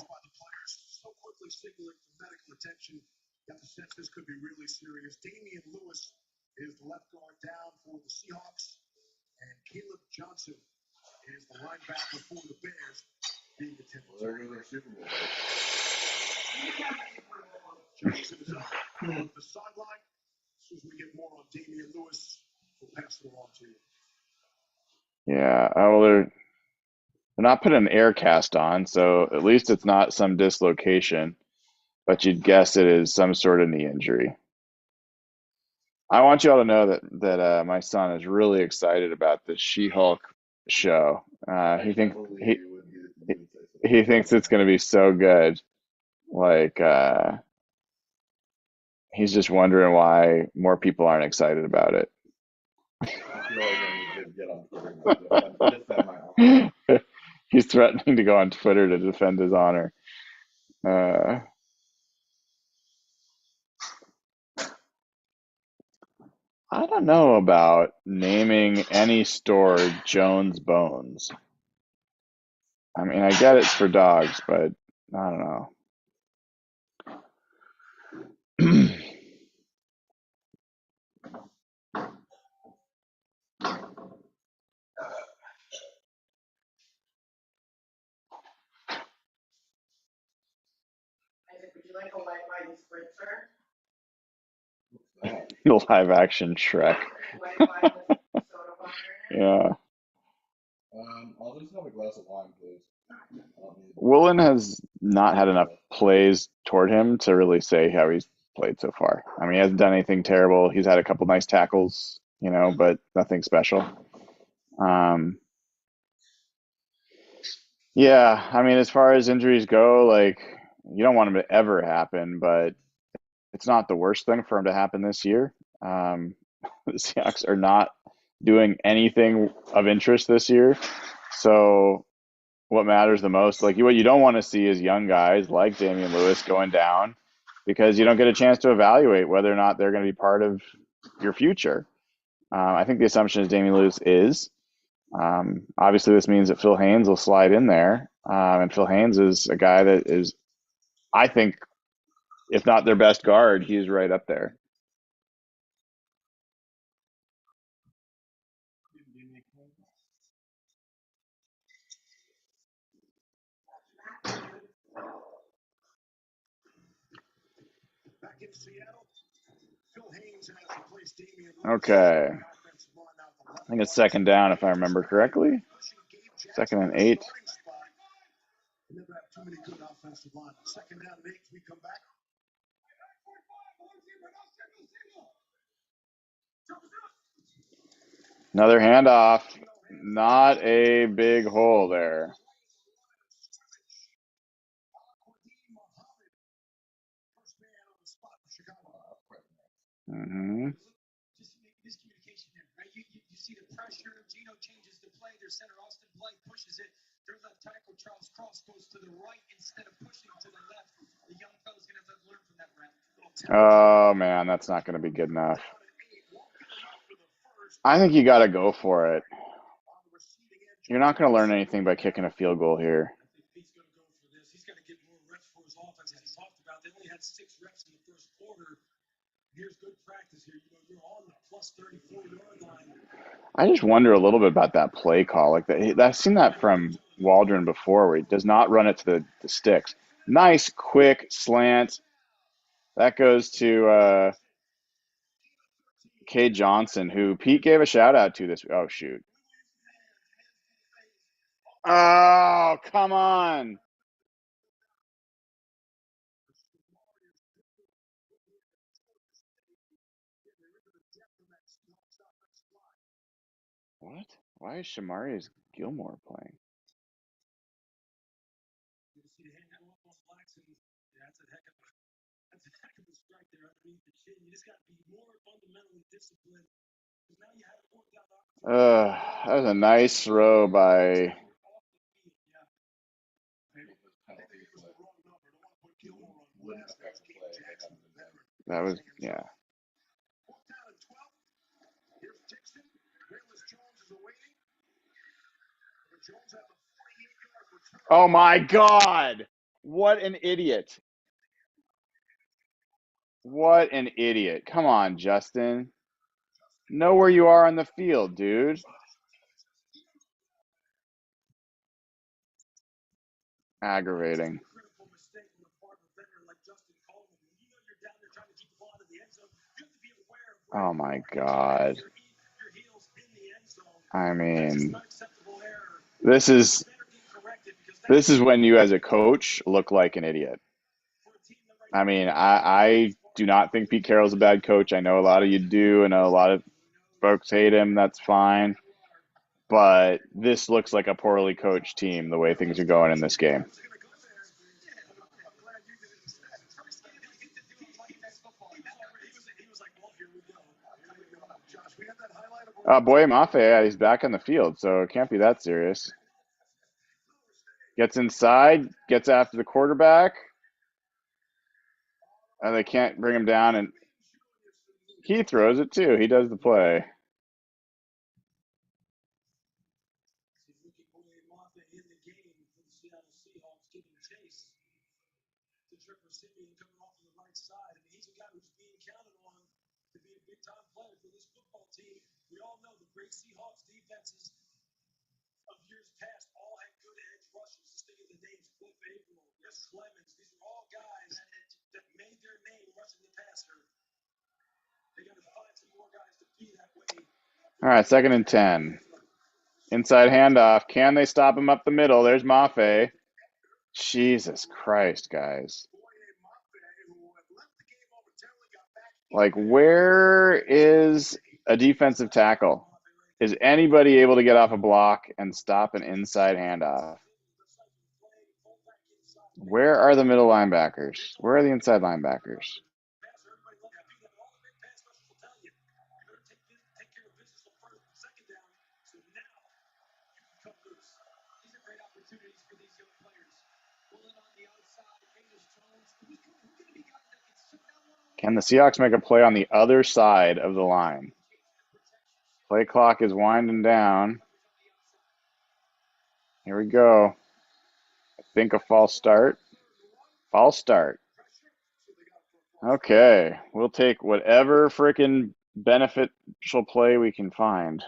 Got the sense this could be really serious. Damian Lewis is the left guard down for the Seahawks, and Caleb Johnson is the linebacker for the Bears, being attended. Johnson is on the sideline. As soon as we get more on Damian Lewis, we'll pass it along to you. Yeah, well, they're not putting an air cast on, so at least it's not some dislocation. But you'd guess it is some sort of knee injury. I want you all to know that my son is really excited about this She-Hulk show. He thinks it's going to be so good. Like he's just wondering why more people aren't excited about it. He's threatening to go on Twitter to defend his honor. I don't know about naming any store Jones Bones. I mean, I get it's for dogs, but I don't know. The live action Shrek. Yeah. I'll just have a glass of wine, please. Woolen has not had enough plays toward him to really say how he's played so far. I mean, he hasn't done anything terrible. He's had a couple nice tackles, but nothing special. Um, yeah, I mean, as far as injuries go, like you don't want them to ever happen, but it's not the worst thing for him to happen this year. The Seahawks are not doing anything of interest this year. So what matters the most, like what you don't want to see is young guys like Damian Lewis going down because you don't get a chance to evaluate whether or not they're going to be part of your future. I think the assumption is Damian Lewis is. Obviously, this means that Phil Haynes will slide in there. And Phil Haynes is a guy that is, I think, if not their best guard, he's right up there. Okay. I think it's second down if I remember correctly. Second and 8. Another handoff. Not a big hole there. Mm-hmm. Oh man, that's not going to be good enough. I think you got to go for it. You're not going to learn anything by kicking a field goal here. I just wonder a little bit about that play call. Like that, I've seen that from Waldron before, where he does not run it to the sticks. Nice, quick slant. That goes to K. Johnson, who Pete gave a shout out to this. Oh shoot! Oh, come on! What? Why is Shamarius Gilmore playing? That was a nice throw by. That was, yeah. Oh my God! What an idiot! What an idiot! Come on, Justin. Know where you are on the field, dude. Aggravating. Oh my God. I mean, this is when you as a coach look like an idiot. I mean, I do not think Pete Carroll's a bad coach. I know a lot of you do. I know a lot of folks hate him. That's fine. But this looks like a poorly coached team the way things are going in this game. Boye Mafe, yeah, he's back on the field, so it can't be that serious. Gets inside, gets after the quarterback, and they can't bring him down, and he throws it too. He does the play. All right, 2nd and 10. Inside handoff. Can they stop him up the middle? There's Mafe. Jesus Christ, guys. Like, where is a defensive tackle? Is anybody able to get off a block and stop an inside handoff? Where are the middle linebackers? Where are the inside linebackers? Can the Seahawks make a play on the other side of the line? Play clock is winding down. Here we go. I think a false start. False start. Okay, we'll take whatever freaking beneficial play we can find.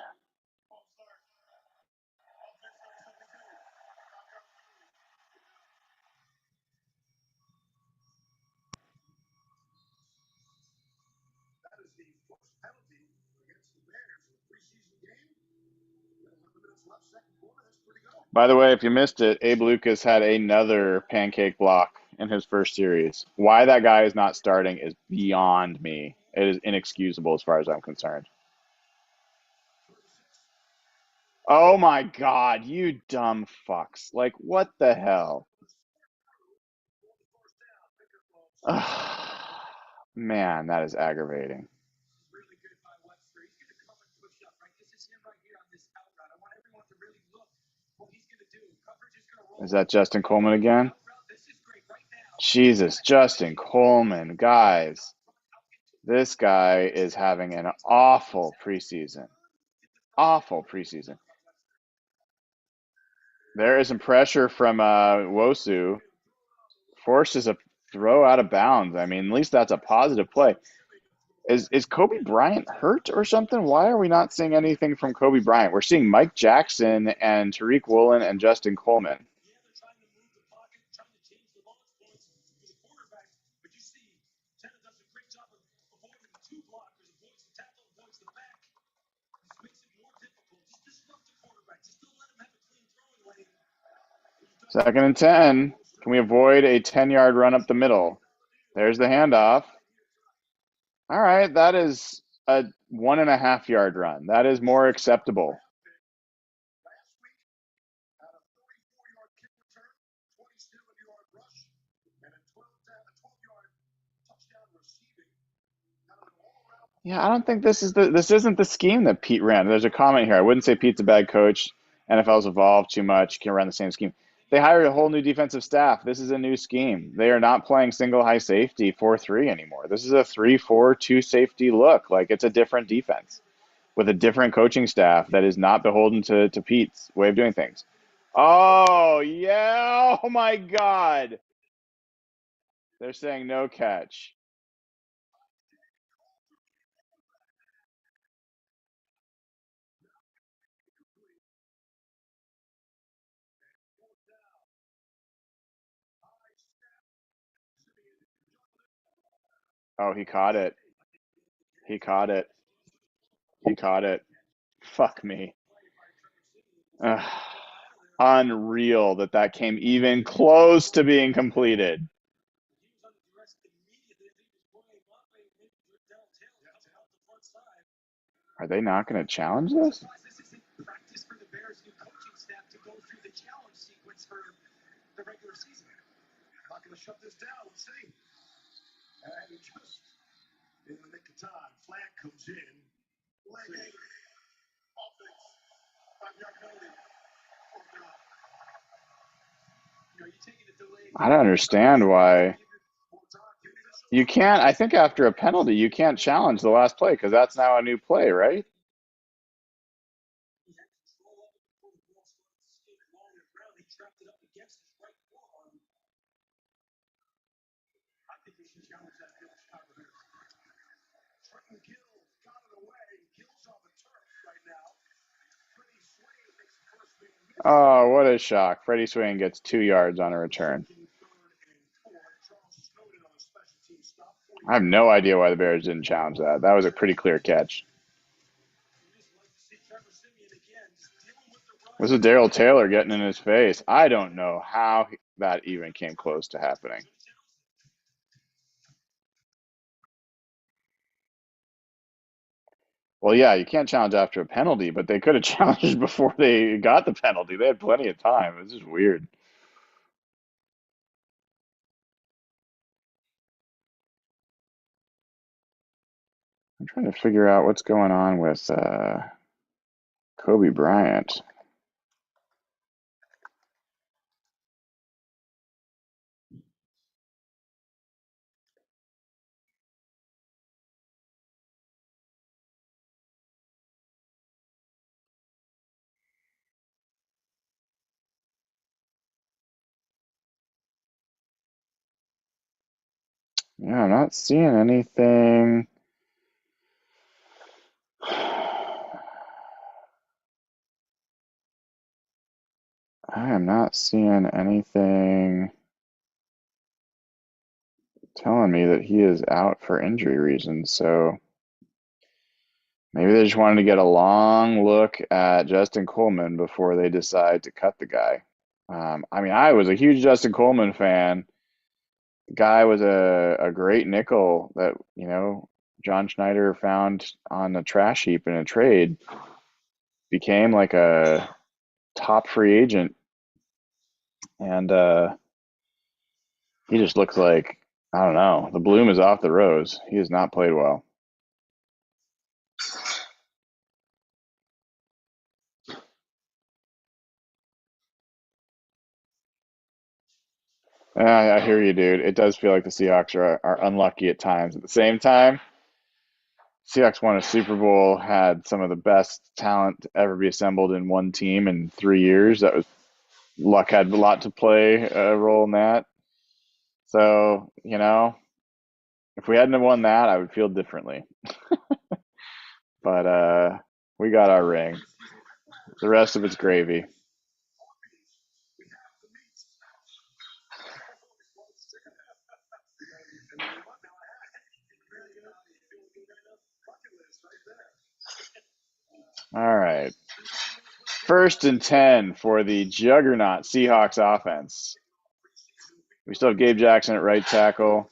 By the way, if you missed it, Abe Lucas had another pancake block in his first series. Why that guy is not starting is beyond me. It is inexcusable as far as I'm concerned. Oh my God, you dumb fucks. Like, what the hell? Man, that is aggravating. Is that Justin Coleman again? Jesus, Justin Coleman, guys. This guy is having an awful preseason. Awful preseason. There is some pressure from Wosu. Forces a throw out of bounds. I mean, at least that's a positive play. Is Kobe Bryant hurt or something? Why are we not seeing anything from Kobe Bryant? We're seeing Mike Jackson and Tariq Woolen and Justin Coleman. Second and 10. Can we avoid a 10-yard run up the middle? There's the handoff. All right, that is a 1.5-yard run. That is more acceptable. Yeah, I don't think this isn't the scheme that Pete ran. There's a comment here. I wouldn't say Pete's a bad coach. NFL's evolved too much. Can run the same scheme. They hired a whole new defensive staff. This is a new scheme. They are not playing single high safety 4-3 anymore. This is a 3-4-2 safety look. Like, it's a different defense with a different coaching staff that is not beholden to Pete's way of doing things. Oh, yeah. Oh, my God. They're saying no catch. Oh, he caught it. He caught it. He caught it. Fuck me. Ugh. Unreal that came even close to being completed. Are they not going to challenge this? I don't understand why. You can't, I think after a penalty, you can't challenge the last play because that's now a new play, right? Oh, what a shock. Freddie Swain gets 2 yards on a return. I have no idea why the Bears didn't challenge that. That was a pretty clear catch. This is Darrell Taylor getting in his face. I don't know how that even came close to happening. Well, yeah, you can't challenge after a penalty, but they could have challenged before they got the penalty. They had plenty of time. It was just weird. I'm trying to figure out what's going on with Kobe Bryant. Yeah, I'm not seeing anything. I am not seeing anything telling me that he is out for injury reasons. So maybe they just wanted to get a long look at Justin Coleman before they decide to cut the guy. I mean, I was a huge Justin Coleman fan. The guy was a great nickel that, John Schneider found on a trash heap in a trade, became like a top free agent, and he just looks like, I don't know, the bloom is off the rose. He has not played well. I hear you, dude. It does feel like the Seahawks are unlucky at times. At the same time, Seahawks won a Super Bowl, had some of the best talent to ever be assembled in one team in 3 years. That was luck had a lot to play a role in that. So, if we hadn't have won that, I would feel differently. But we got our ring. The rest of it's gravy. All right. 1st and 10 for the juggernaut Seahawks offense. We still have Gabe Jackson at right tackle.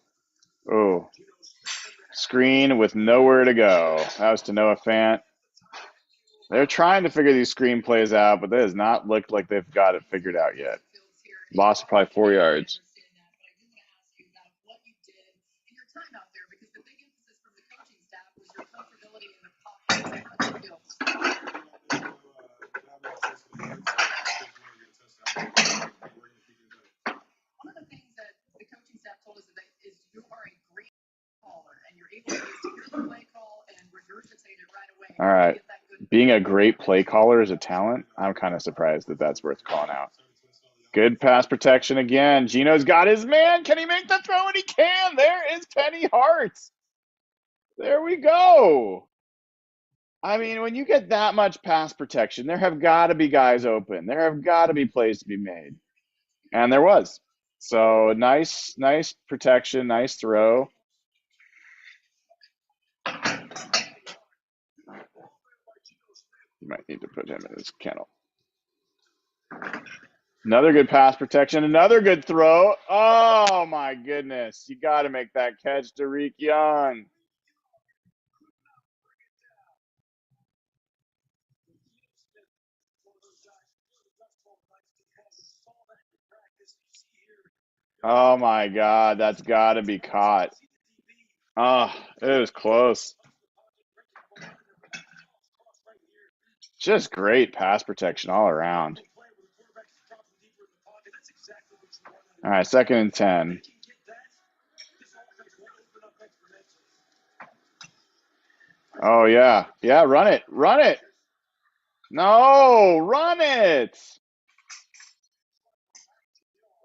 Oh, screen with nowhere to go. That was to Noah Fant. They're trying to figure these screen plays out, but that does not look like they've got it figured out yet. Lost probably 4 yards. All right. Being a great play caller is a talent. I'm kind of surprised that that's worth calling out. Good pass protection again. Gino's got his man. Can he make the throw? And he can. There is Penny Hart. There we go. I mean, when you get that much pass protection, there have got to be guys open. There have got to be plays to be made. And there was. So nice protection, nice throw. You might need to put him in his kennel. Another good pass protection, another good throw. Oh my goodness. You got to make that catch, Derek Young. Oh my God, that's got to be caught. Oh, it was close. Just great pass protection all around. All right, 2nd and 10. Oh, yeah. Yeah, run it. Run it. No, run it.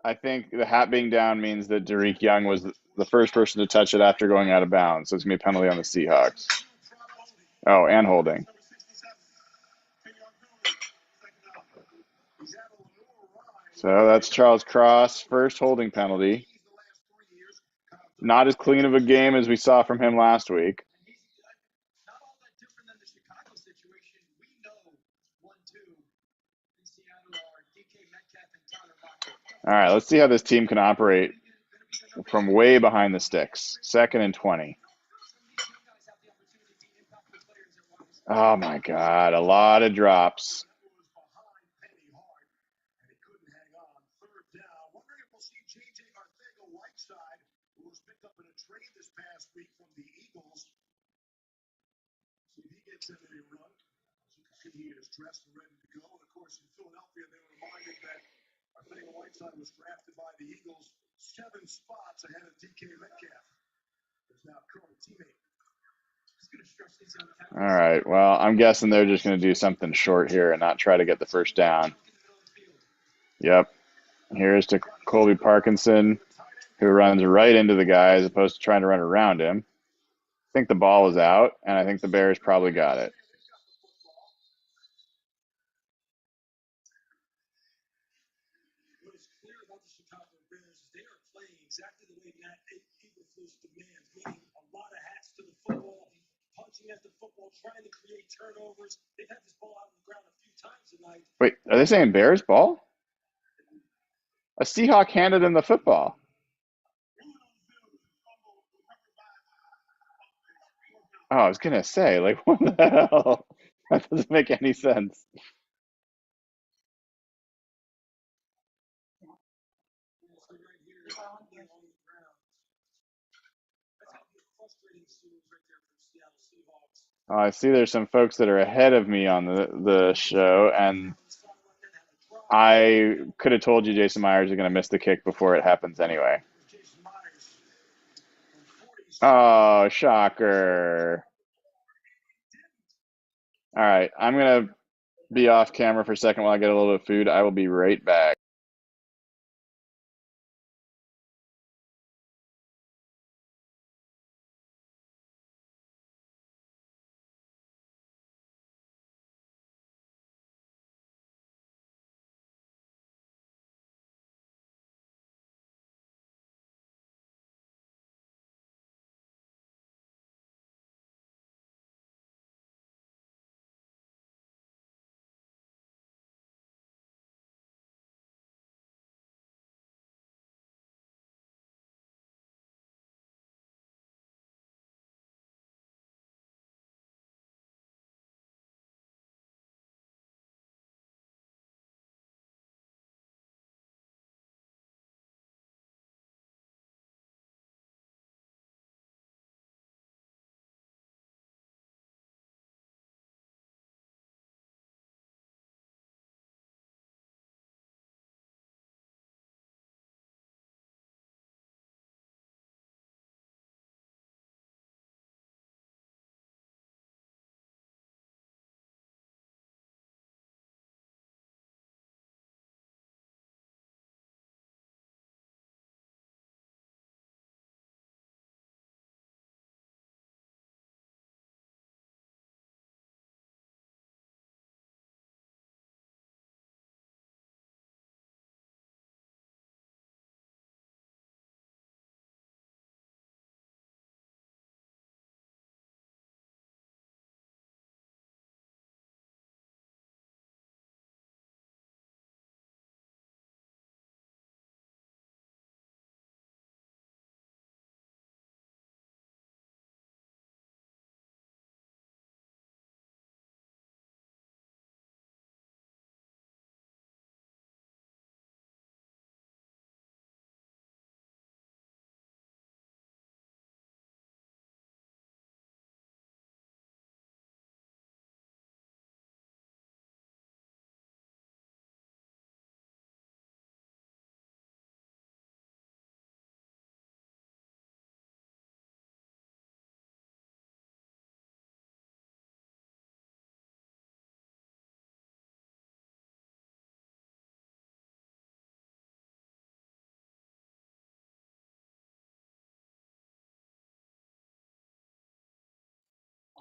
I think the hat being down means that Derek Young was the first person to touch it after going out of bounds. So it's going to be a penalty on the Seahawks. Oh, and holding. So that's Charles Cross, first holding penalty. Not as clean of a game as we saw from him last week. All right, let's see how this team can operate from way behind the sticks. 2nd and 20. Oh my God, a lot of drops. All right, well, I'm guessing they're just going to do something short here and not try to get the first down. Yep. Here's to Colby Parkinson, who runs right into the guy as opposed to trying to run around him. I think the ball is out, and I think the Bears probably got it. Wait, are they saying Bears ball? A Seahawk handed him the football. Oh, I was going to say, like, what the hell? That doesn't make any sense. I see there's some folks that are ahead of me on the show, and I could have told you Jason Myers is going to miss the kick before it happens anyway. Oh, shocker. All right, I'm going to be off camera for a second while I get a little bit of food. I will be right back.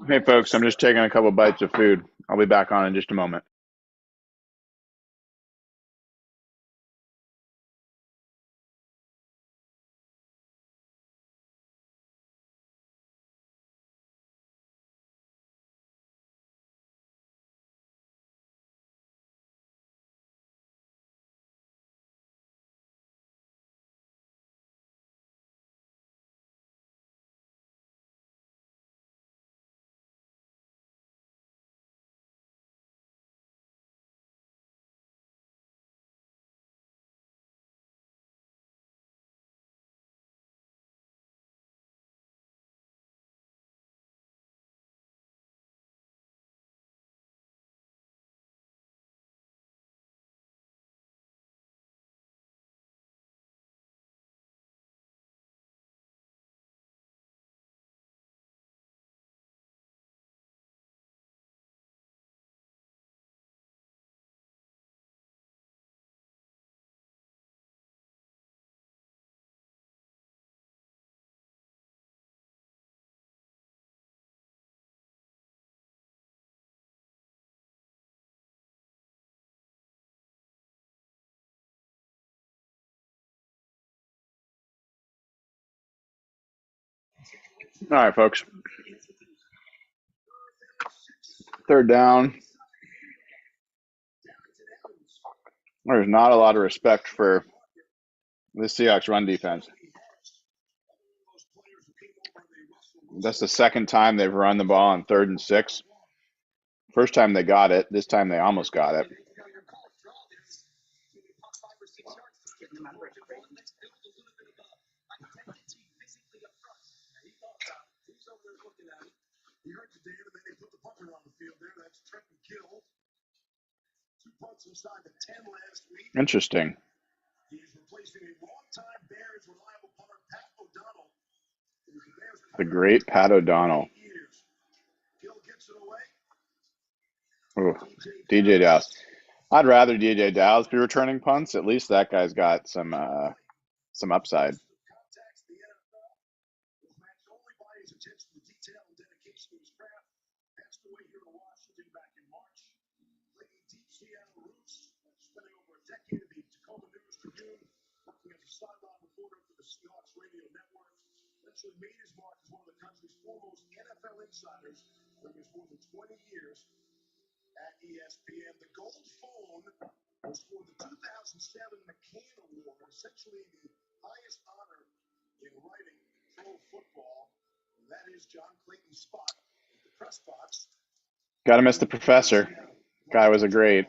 Hey, folks, I'm just taking a couple bites of food. I'll be back on in just a moment. All right, folks. Third down. There's not a lot of respect for the Seahawks run defense. That's the second time they've run the ball on 3rd and 6. First time they got it. This time they almost got it. Interesting. The great Pat O'Donnell. Ooh, DJ Dallas. I'd rather DJ Dallas be returning punts. At least that guy's got some upside. Gotta miss the professor. Guy was a great.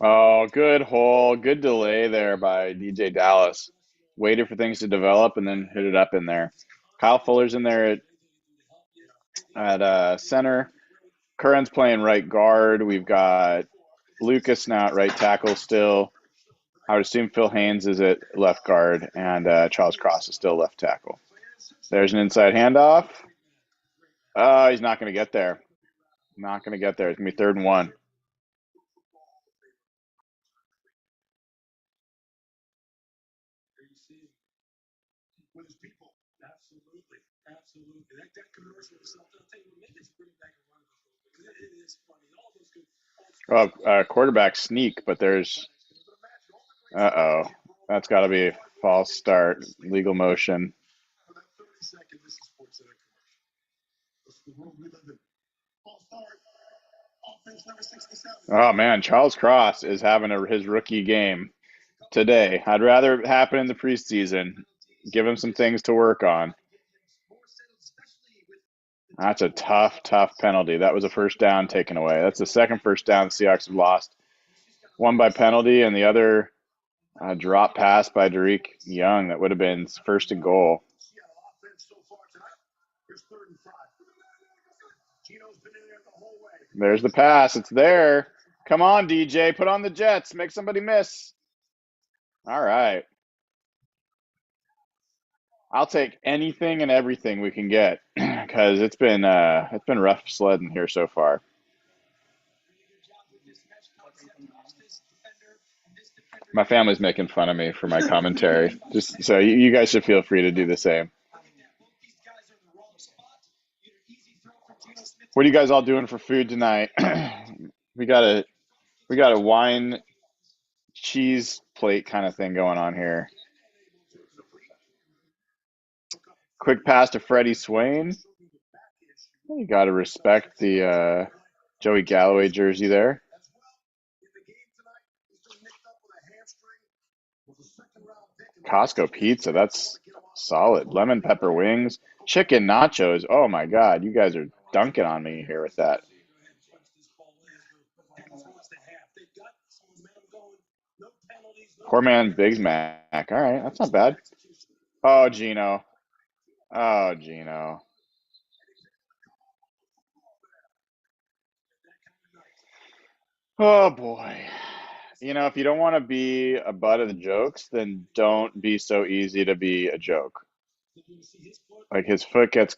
Oh, good hole. Good delay there by DJ Dallas. Waited for things to develop and then hit it up in there. Kyle Fuller's in there at center. Curran's playing right guard. We've got Lucas now at right tackle still. I would assume Phil Haynes is at left guard, and Charles Cross is still left tackle. There's an inside handoff. He's not going to get there. Not going to get there. It's going to be 3rd and 1. Oh, quarterback sneak, but there's. Uh-oh. That's got to be a false start. Legal motion. Oh, man. Charles Cross is having his rookie game today. I'd rather it happen in the preseason. Give him some things to work on. That's a tough penalty. That was a first down taken away. That's the second first down the Seahawks have lost. One by penalty and the other drop pass by Derek Young. That would have been 1st and goal. There's the pass. It's there. Come on, DJ. Put on the Jets. Make somebody miss. All right. I'll take anything and everything we can get because it's been rough sledding here so far. My family's making fun of me for my commentary. Just so you guys should feel free to do the same. What are you guys all doing for food tonight? we got a we got a wine cheese plate kind of thing going on here. Quick pass to Freddie Swain. You got to respect the Joey Galloway jersey there. Costco pizza, that's solid. Lemon pepper wings, chicken nachos. Oh my God, you guys are dunking on me here with that. Poor man Big Mac. All right, that's not bad. Oh, Gino. Oh, Gino. Oh boy. If you don't want to be a butt of the jokes, then don't be so easy to be a joke. Like his foot gets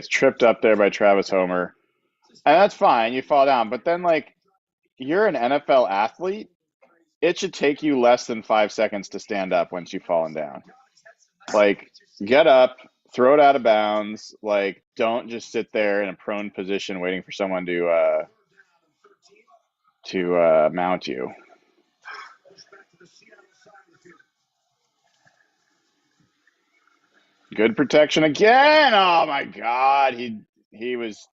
tripped up there by Travis Homer. And that's fine, you fall down. But then like you're an NFL athlete, it should take you less than 5 seconds to stand up once you've fallen down. Like get up, throw it out of bounds. Like don't just sit there in a prone position waiting for someone to mount you. Good protection again. Oh my God, he was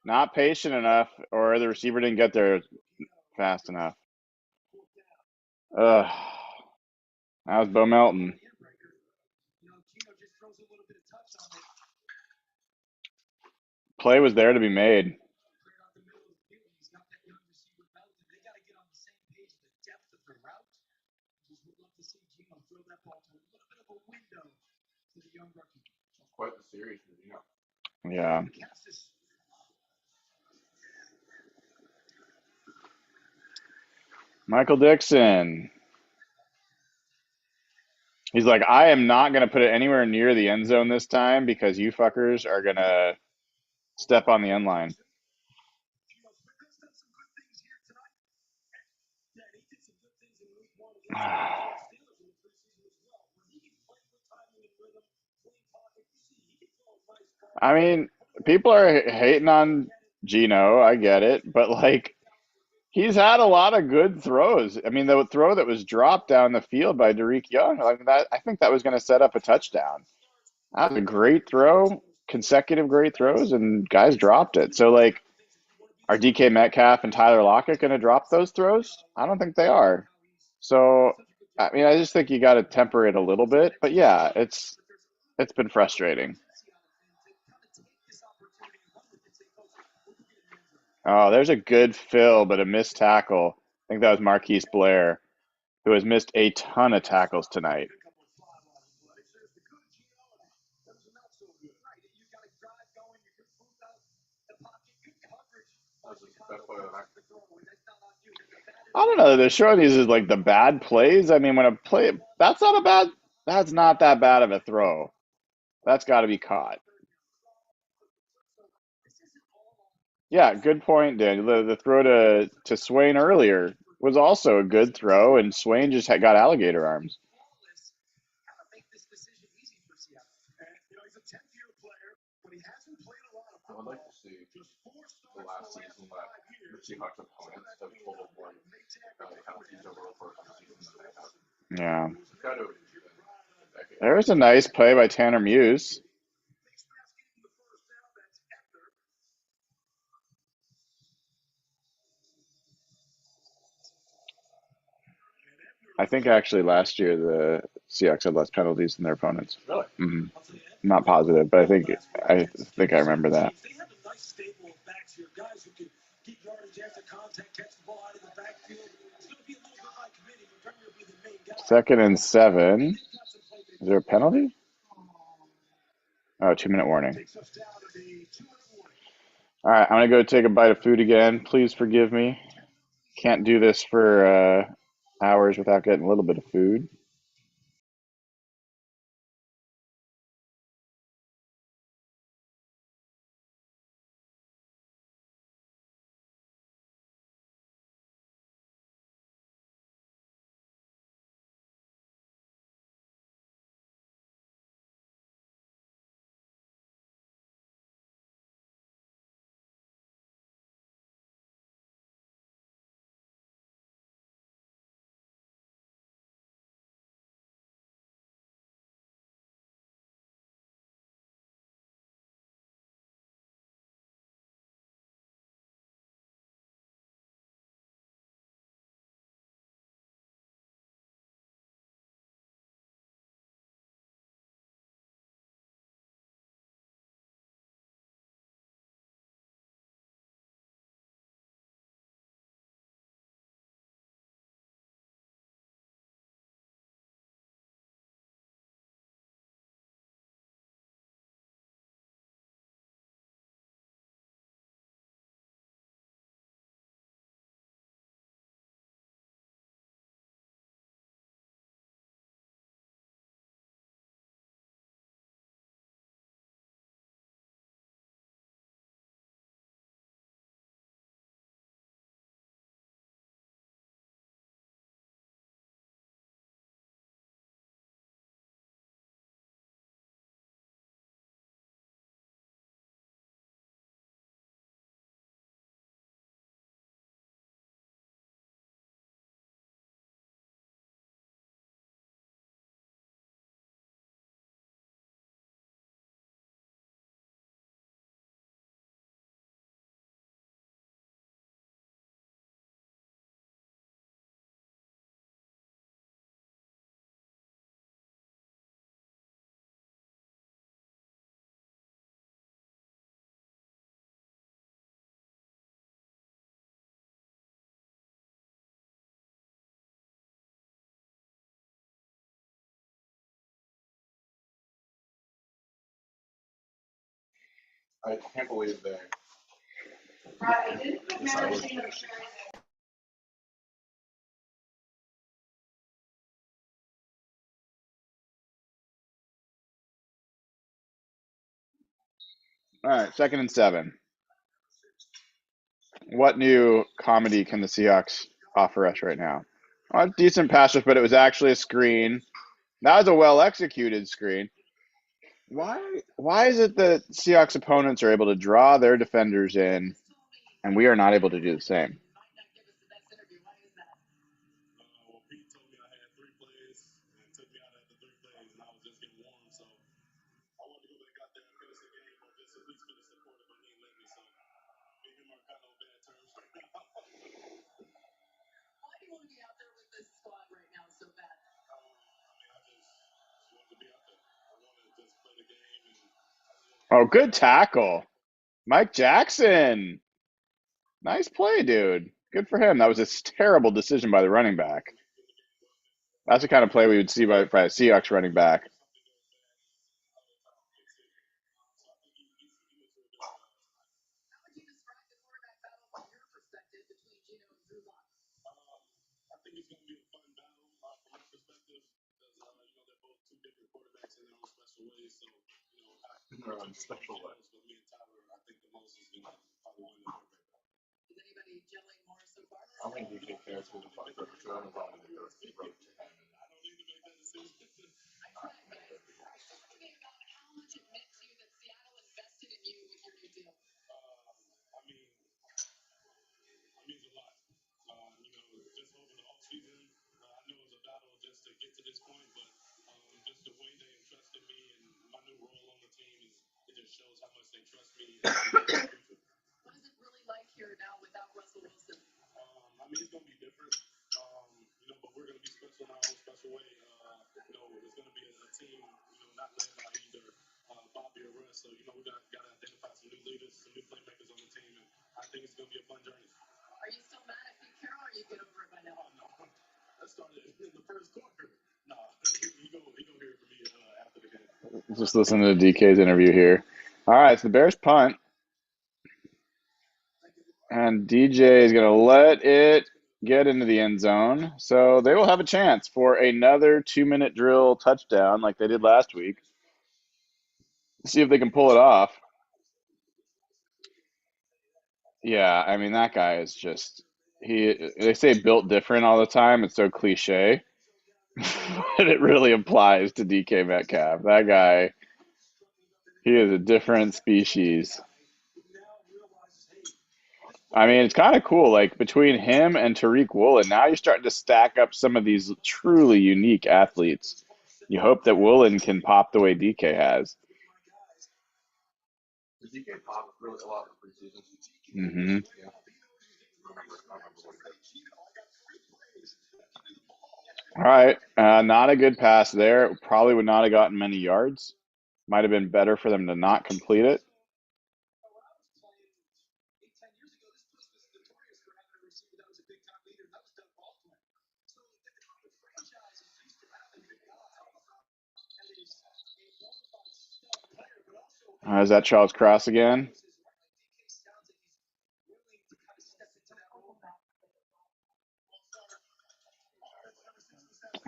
not patient enough, or the receiver didn't get there fast enough. Ugh, that was Bo Melton. Play was there to be made. Quite the series, Yeah. Michael Dixon. He's like, I am not going to put it anywhere near the end zone this time because you fuckers are going to step on the end line. I mean, people are hating on Gino. I get it. But, like, he's had a lot of good throws. I mean, the throw that was dropped down the field by Derek Young, I think that was going to set up a touchdown. That was a great throw, consecutive great throws, and guys dropped it. So, like, are DK Metcalf and Tyler Lockett going to drop those throws? I don't think they are. So, I mean, I just think you got to temper it a little bit. But yeah, it's been frustrating. Oh, there's a good fill, but a missed tackle. I think that was Marquise Blair, who has missed a ton of tackles tonight. I don't know. They're showing these as like the bad plays. I mean, when a play, that's not that bad of a throw. That's got to be caught. Yeah, good point, Daniel. The throw to Swain earlier was also a good throw, and Swain just got alligator arms. I would like to see the last season that the Seahawks opponents have totaled more penalties over the course of the season than they have. Yeah. It's got to be a decade. There was a nice play by Tanner Muse. I think actually last year the Seahawks had less penalties than their opponents. Really? I'm not positive, but I think I remember that. Second and 7. Is there a penalty? Oh, 2-minute warning. All right, I'm gonna go take a bite of food again. Please forgive me. Can't do this for hours without getting a little bit of food. I can't believe they decided. All right, 2nd and 7. What new comedy can the Seahawks offer us right now? Decent pass rush, but it was actually a screen. That was a well executed screen. Why is it that Seahawks opponents are able to draw their defenders in and we are not able to do the same? Oh, good tackle. Mike Jackson. Nice play, dude. Good for him. That was a terrible decision by the running back. That's the kind of play we would see by a Seahawks running back. Special way. I think DK cares who the fuck Rivers to him as long as it goes to him. Just listen to DK's interview here. All right, it's the Bears punt. And DJ is going to let it get into the end zone. So they will have a chance for another 2-minute drill touchdown like they did last week. See if they can pull it off. Yeah, I mean, that guy is just, they say built different all the time. It's so cliche. But it really applies to DK Metcalf. That guy, he is a different species. I mean, it's kind of cool. Like between him and Tariq Woolen, now you're starting to stack up some of these truly unique athletes. You hope that Woolen can pop the way DK has. Did DK pop really a lot for preseason? Mm-hmm. Yeah. All right, not a good pass there. Probably would not have gotten many yards. Might have been better for them to not complete it. Is that Charles Cross again?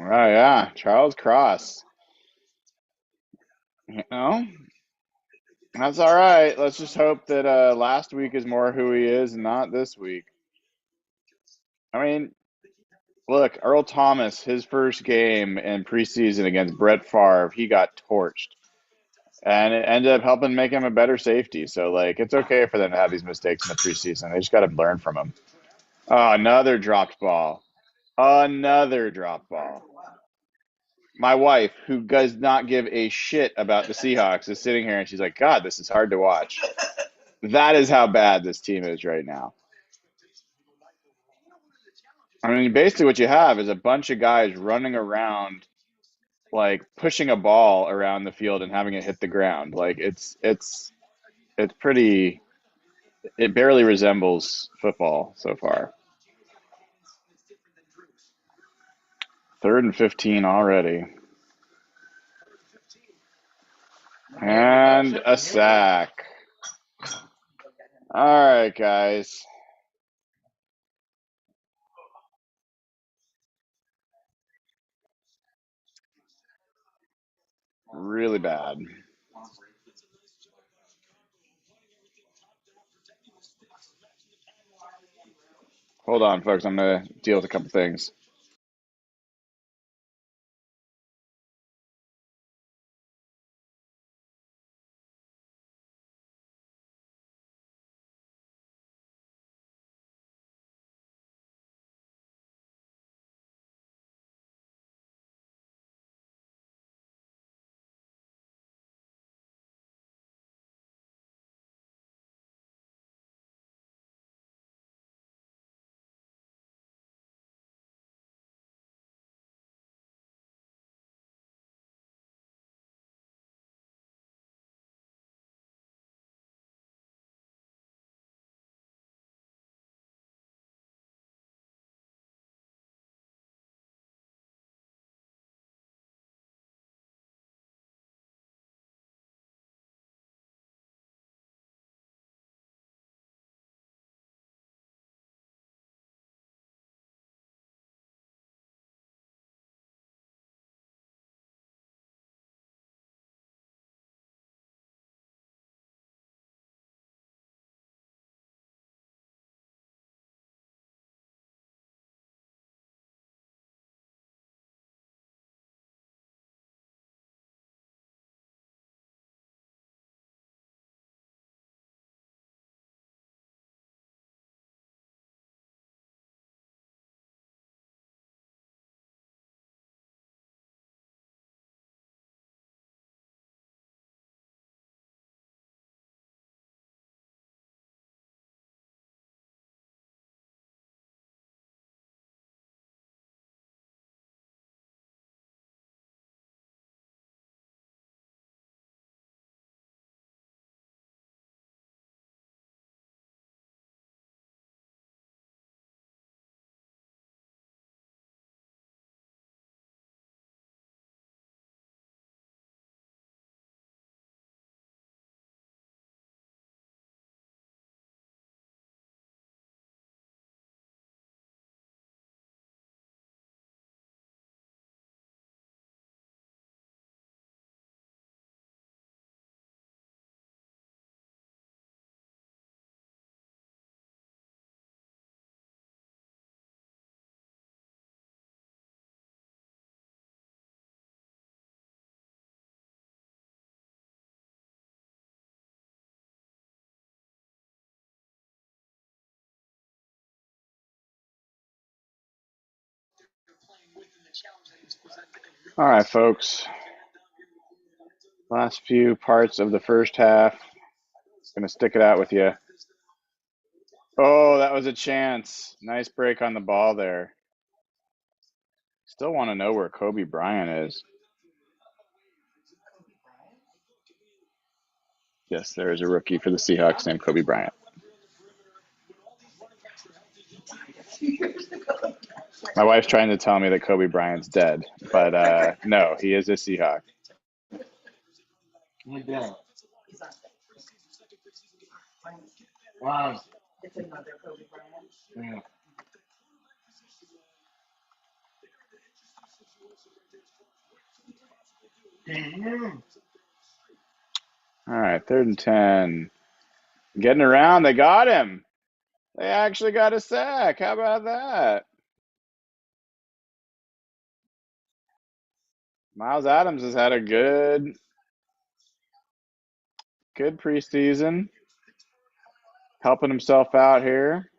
Oh yeah, Charles Cross. You know, that's all right. Let's just hope that last week is more who he is and not this week. I mean, look, Earl Thomas, his first game in preseason against Brett Favre, he got torched. And it ended up helping make him a better safety. So, like, it's okay for them to have these mistakes in the preseason. They just got to learn from them. Oh, another dropped ball. Another drop ball. My wife, who does not give a shit about the Seahawks, is sitting here and she's like, God, this is hard to watch. That is how bad this team is right now. I mean, basically, what you have is a bunch of guys running around, like pushing a ball around the field and having it hit the ground. Like it's pretty. It barely resembles football so far. 3rd and 15 already. And a sack. All right, guys. Really bad. Hold on, folks. I'm going to deal with a couple things. All right, folks. Last few parts of the first half. Going to stick it out with you. Oh, that was a chance. Nice break on the ball there. Still want to know where Kobe Bryant is. Yes, there is a rookie for the Seahawks named Kobe Bryant. My wife's trying to tell me that Kobe Bryant's dead, but no, he is a Seahawk. Yeah. Wow. Yeah. All right, 3rd and 10. Getting around, they got him. They actually got a sack. How about that? Miles Adams has had a good preseason, helping himself out here.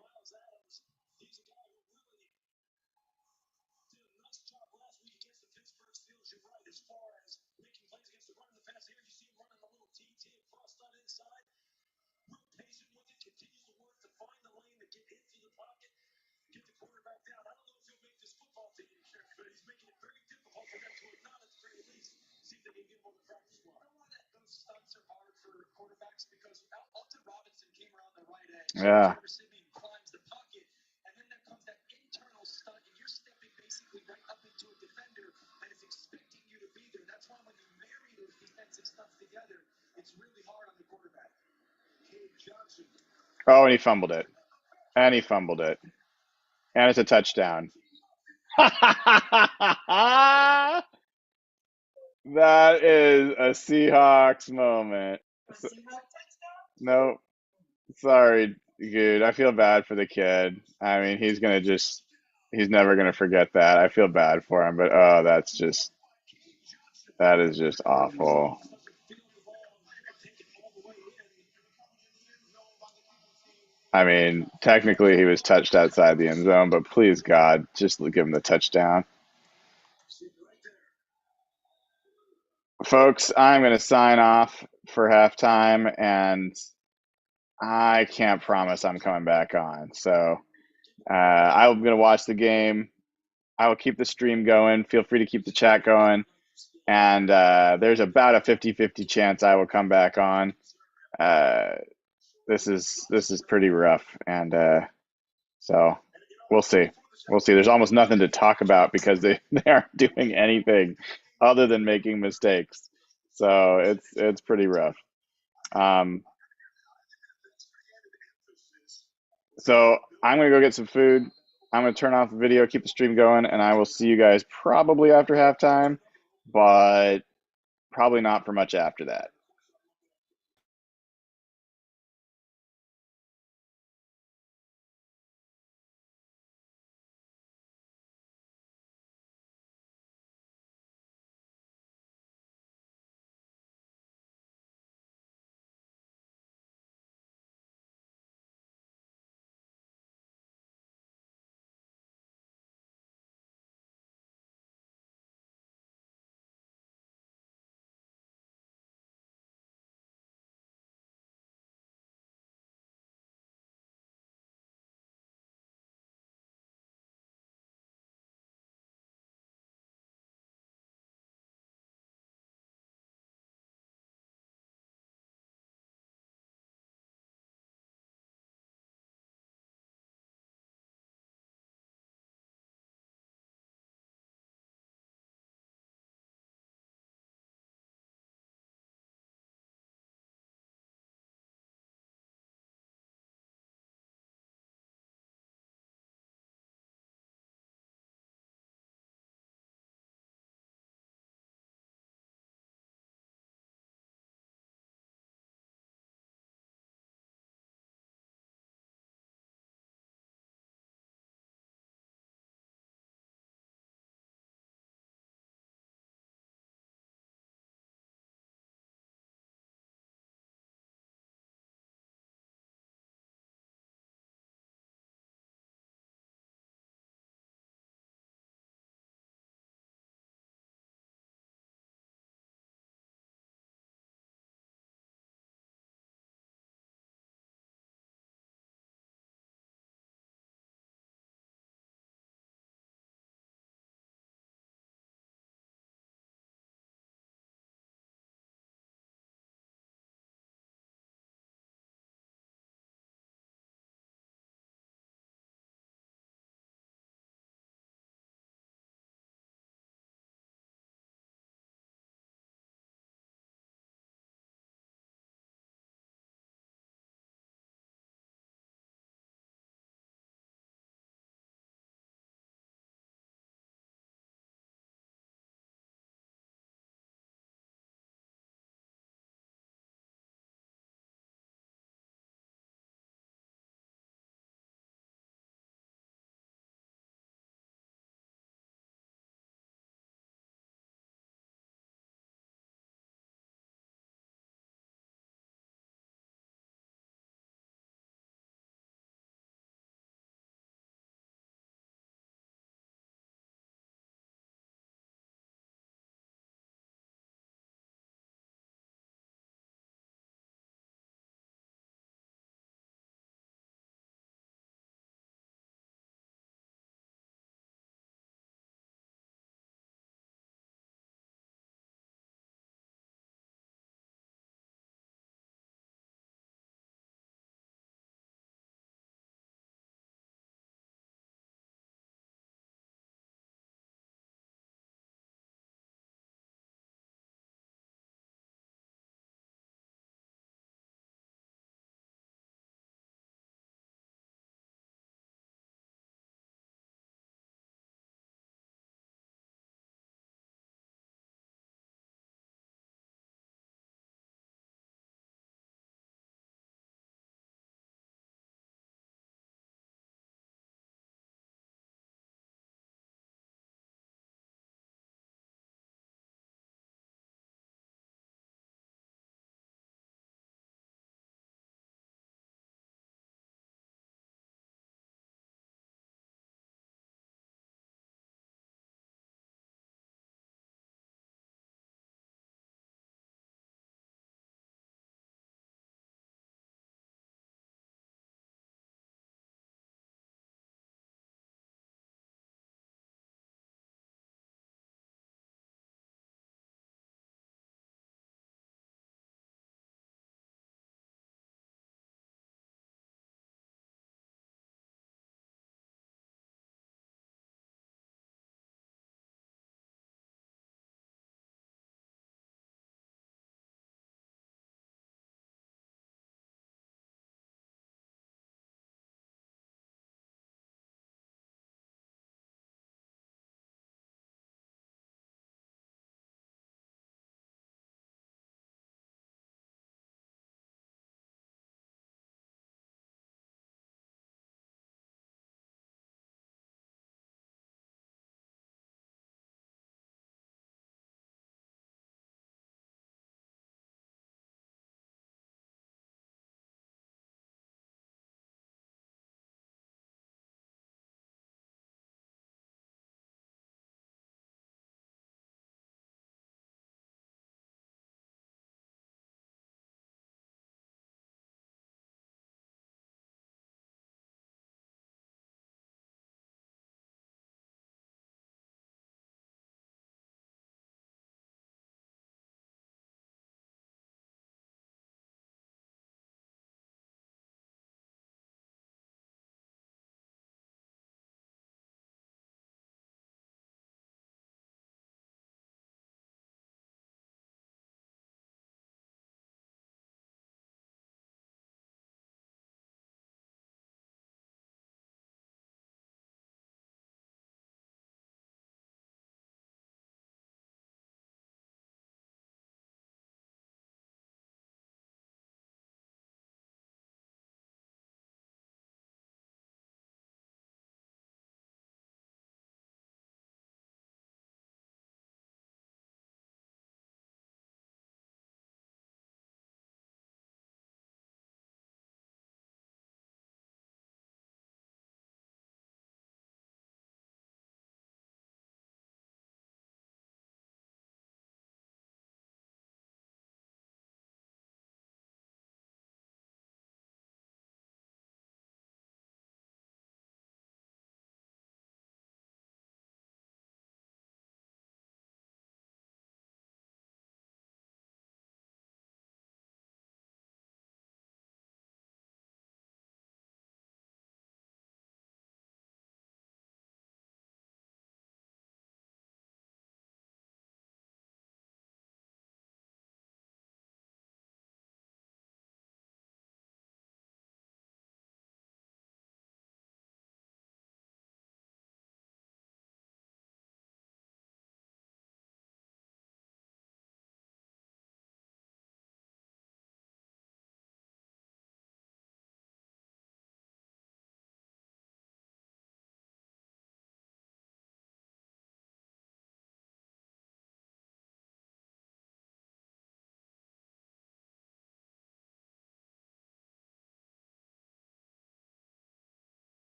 Yeah. Oh, and he fumbled it. And he fumbled it. And it's a touchdown. That is a Seahawks moment. No, sorry, dude. I feel bad for the kid. I mean, he's never gonna forget that. I feel bad for him, but oh, that is just awful. I mean, technically he was touched outside the end zone, but please God, just give him the touchdown. Folks, I'm gonna sign off for halftime, and I can't promise I'm coming back on. So I'm gonna watch the game. I will keep the stream going. Feel free to keep the chat going. And there's about a 50-50 chance I will come back on. Uh, this is pretty rough, and so we'll see. We'll see. There's almost nothing to talk about because they aren't doing anything other than making mistakes. So it's pretty rough. Um, so I'm gonna go get some food. I'm gonna turn off the video, keep the stream going, and I will see you guys probably after halftime, but probably not for much after that.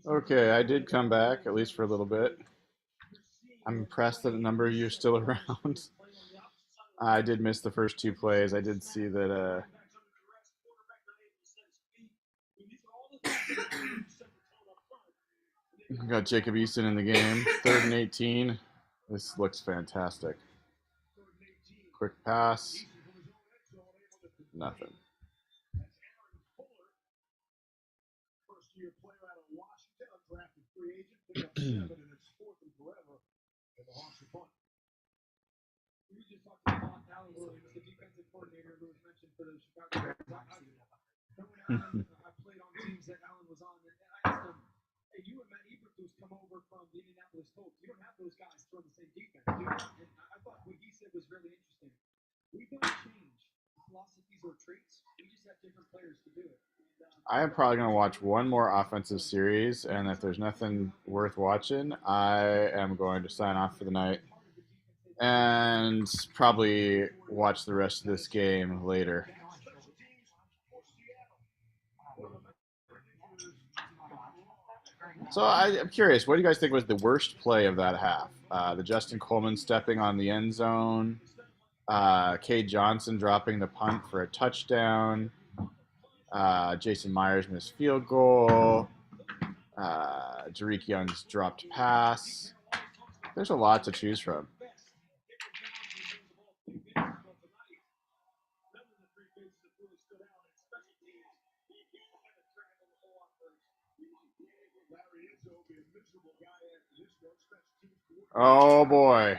Okay, I did come back, at least for a little bit. I'm impressed that a number of you are still around. I did miss the first two plays. I did see that we got Jacob Eason in the game. 3rd and 18. This looks fantastic. Quick pass. Nothing. I am probably going to watch one more offensive series, and if there's nothing worth watching, I am going to sign off for the night and probably watch the rest of this game later. So I'm curious, what do you guys think was the worst play of that half? The Justin Coleman stepping on the end zone, Cade Johnson dropping the punt for a touchdown, Jason Myers missed field goal, Tariq Young's dropped pass. There's a lot to choose from. Oh boy.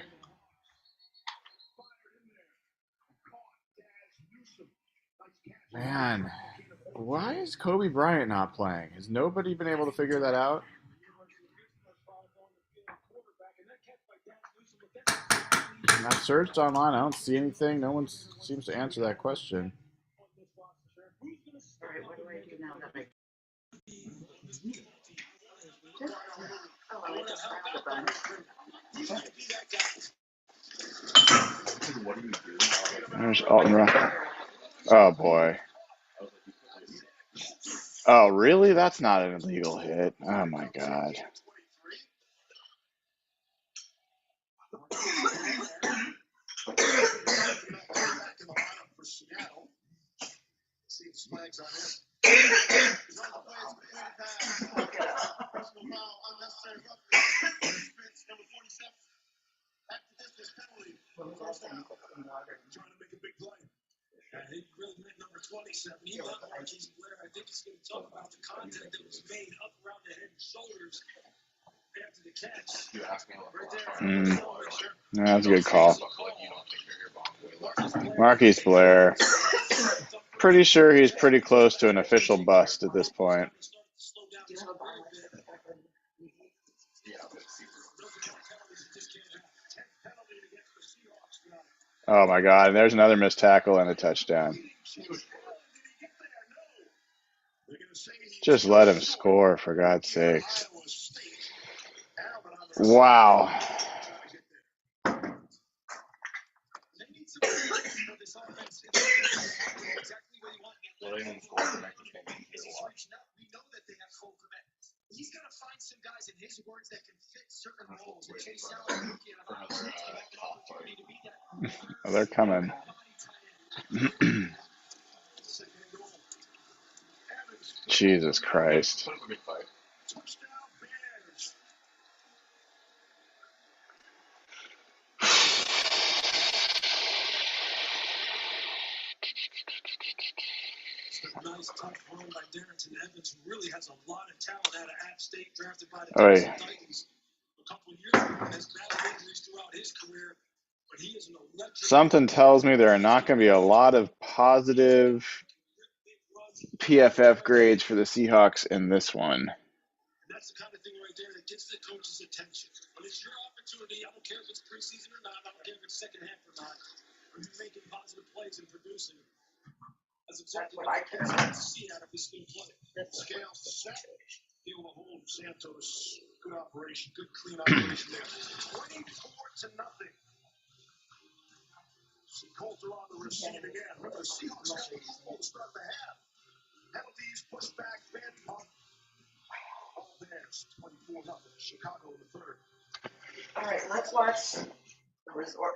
Man, why is Kobe Bryant not playing? Has nobody been able to figure that out? I've searched online. I don't see anything. No one seems to answer that question. All right, what do I do now that I just pressed the button? What do you do? There's Alton Robinson. Oh boy. Oh really? That's not an illegal hit. Oh my god. You ask me No, that's a good call. Marquise Blair. Pretty sure he's pretty close to an official bust at this point. Do you have a bottle of Oh my god, there's another missed tackle and a touchdown. Just let him score, for God's sakes. Wow. Oh, they're coming. Jesus Christ. Nice tough run by Darrington Evans, who really has a lot of talent out of App State, drafted by the Oi. Titans a couple of years ago. Has battled injuries throughout his career, but he is an electric. Something tells me there are not going to be a lot of positive PFF grades for the Seahawks in this one. That's the kind of thing right there that gets the coach's attention. But it's your opportunity. I don't care if it's preseason or not. I don't care if it's second half or not. When you're making positive plays and producing, that's exactly what I care to see out of this new play. Scale set. Deal the hold Santos. Good operation. Good clean operation there. 24-0. Coulter on the receive again. Remember, the Seahawks have the ball to start the half. Penalties, pushback, bend pump. Ernst, 24-0. Chicago in the third. All right, let's watch the resort.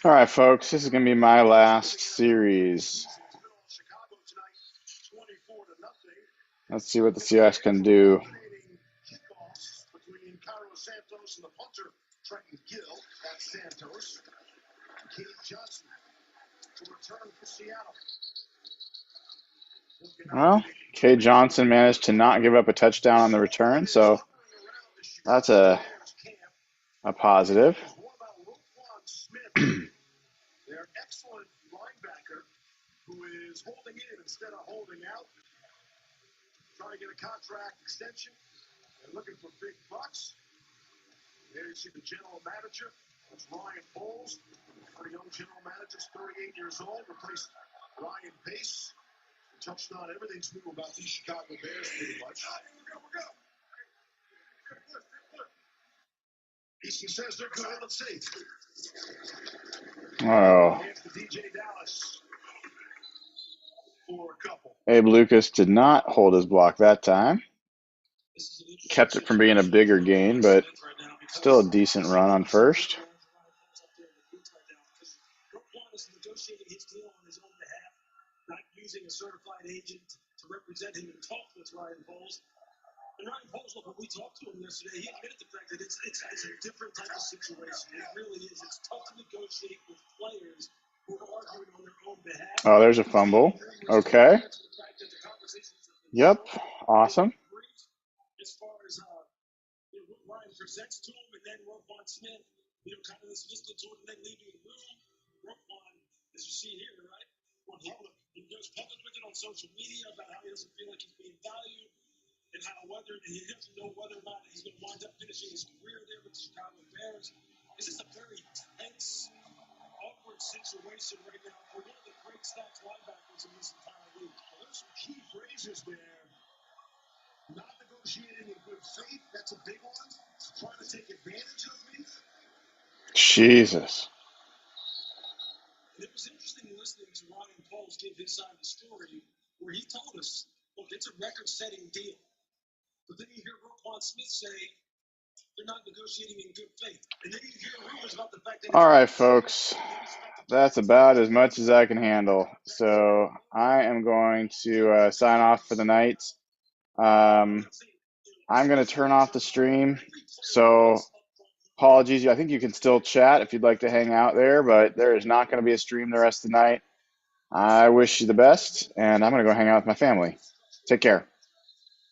All right, folks, this is going to be my last series. Chicago tonight, 24-0. Let's see what the Seahawks can do. Kickoffs between Carlos Santos and the punter, Trenton Gill. That's Santos. Cade Johnson to return for Seattle. Well, K. Johnson managed to not give up a touchdown on the return, so that's a positive. What about Roquan Smith, their excellent linebacker, who is holding in instead of holding out, trying to get a contract extension and looking for big bucks. There you see the general manager. That's Ryan Bowles, very young general manager, 38 years old, replaced Ryan Pace. Touched on everything's new about these Chicago Bears pretty much. Easton says they're good. Let's see. Oh, Hands to DJ Dallas for a couple. Abe Lucas did not hold his block that time. Kept it from being a bigger gain, but still a decent run on first. Roquan is negotiating his deal on his own behalf, not using a certified agent to represent him and talk with Ryan Bowles. And Ryan Bowles, look, when we talked to him yesterday, he admitted the fact that it's a different type of situation. It really is. It's tough to negotiate with players who are arguing on their own behalf. Oh, there's a fumble. Okay. Yep. Awesome. As far as what Ryan presents to him, and then Roquan Smith, kind of this listening to it and then leaving the room. Roquan, as you see here, right? Well, he goes public with it on social media about how he doesn't feel like he's being valued. And how he doesn't know whether or not he's going to wind up finishing his career there with the Chicago Bears. This is a very tense, awkward situation right now for one of the great stats linebackers in this entire league. Well, there's some key phrases there. Not negotiating in good faith, that's a big one. Trying to take advantage of me. Jesus. And it was interesting listening to Ryan Bowles give his side of the story where he told us, look, it's a record-setting deal. But then you hear Roquan Smith say, They're not negotiating in good faith. And then you hear rumors about the fact that All right, folks. That's about as much as I can handle. So I am going to sign off for the night. I'm going to turn off the stream. So apologies. I think you can still chat if you'd like to hang out there, but there is not going to be a stream the rest of the night. I wish you the best, and I'm going to go hang out with my family. Take care.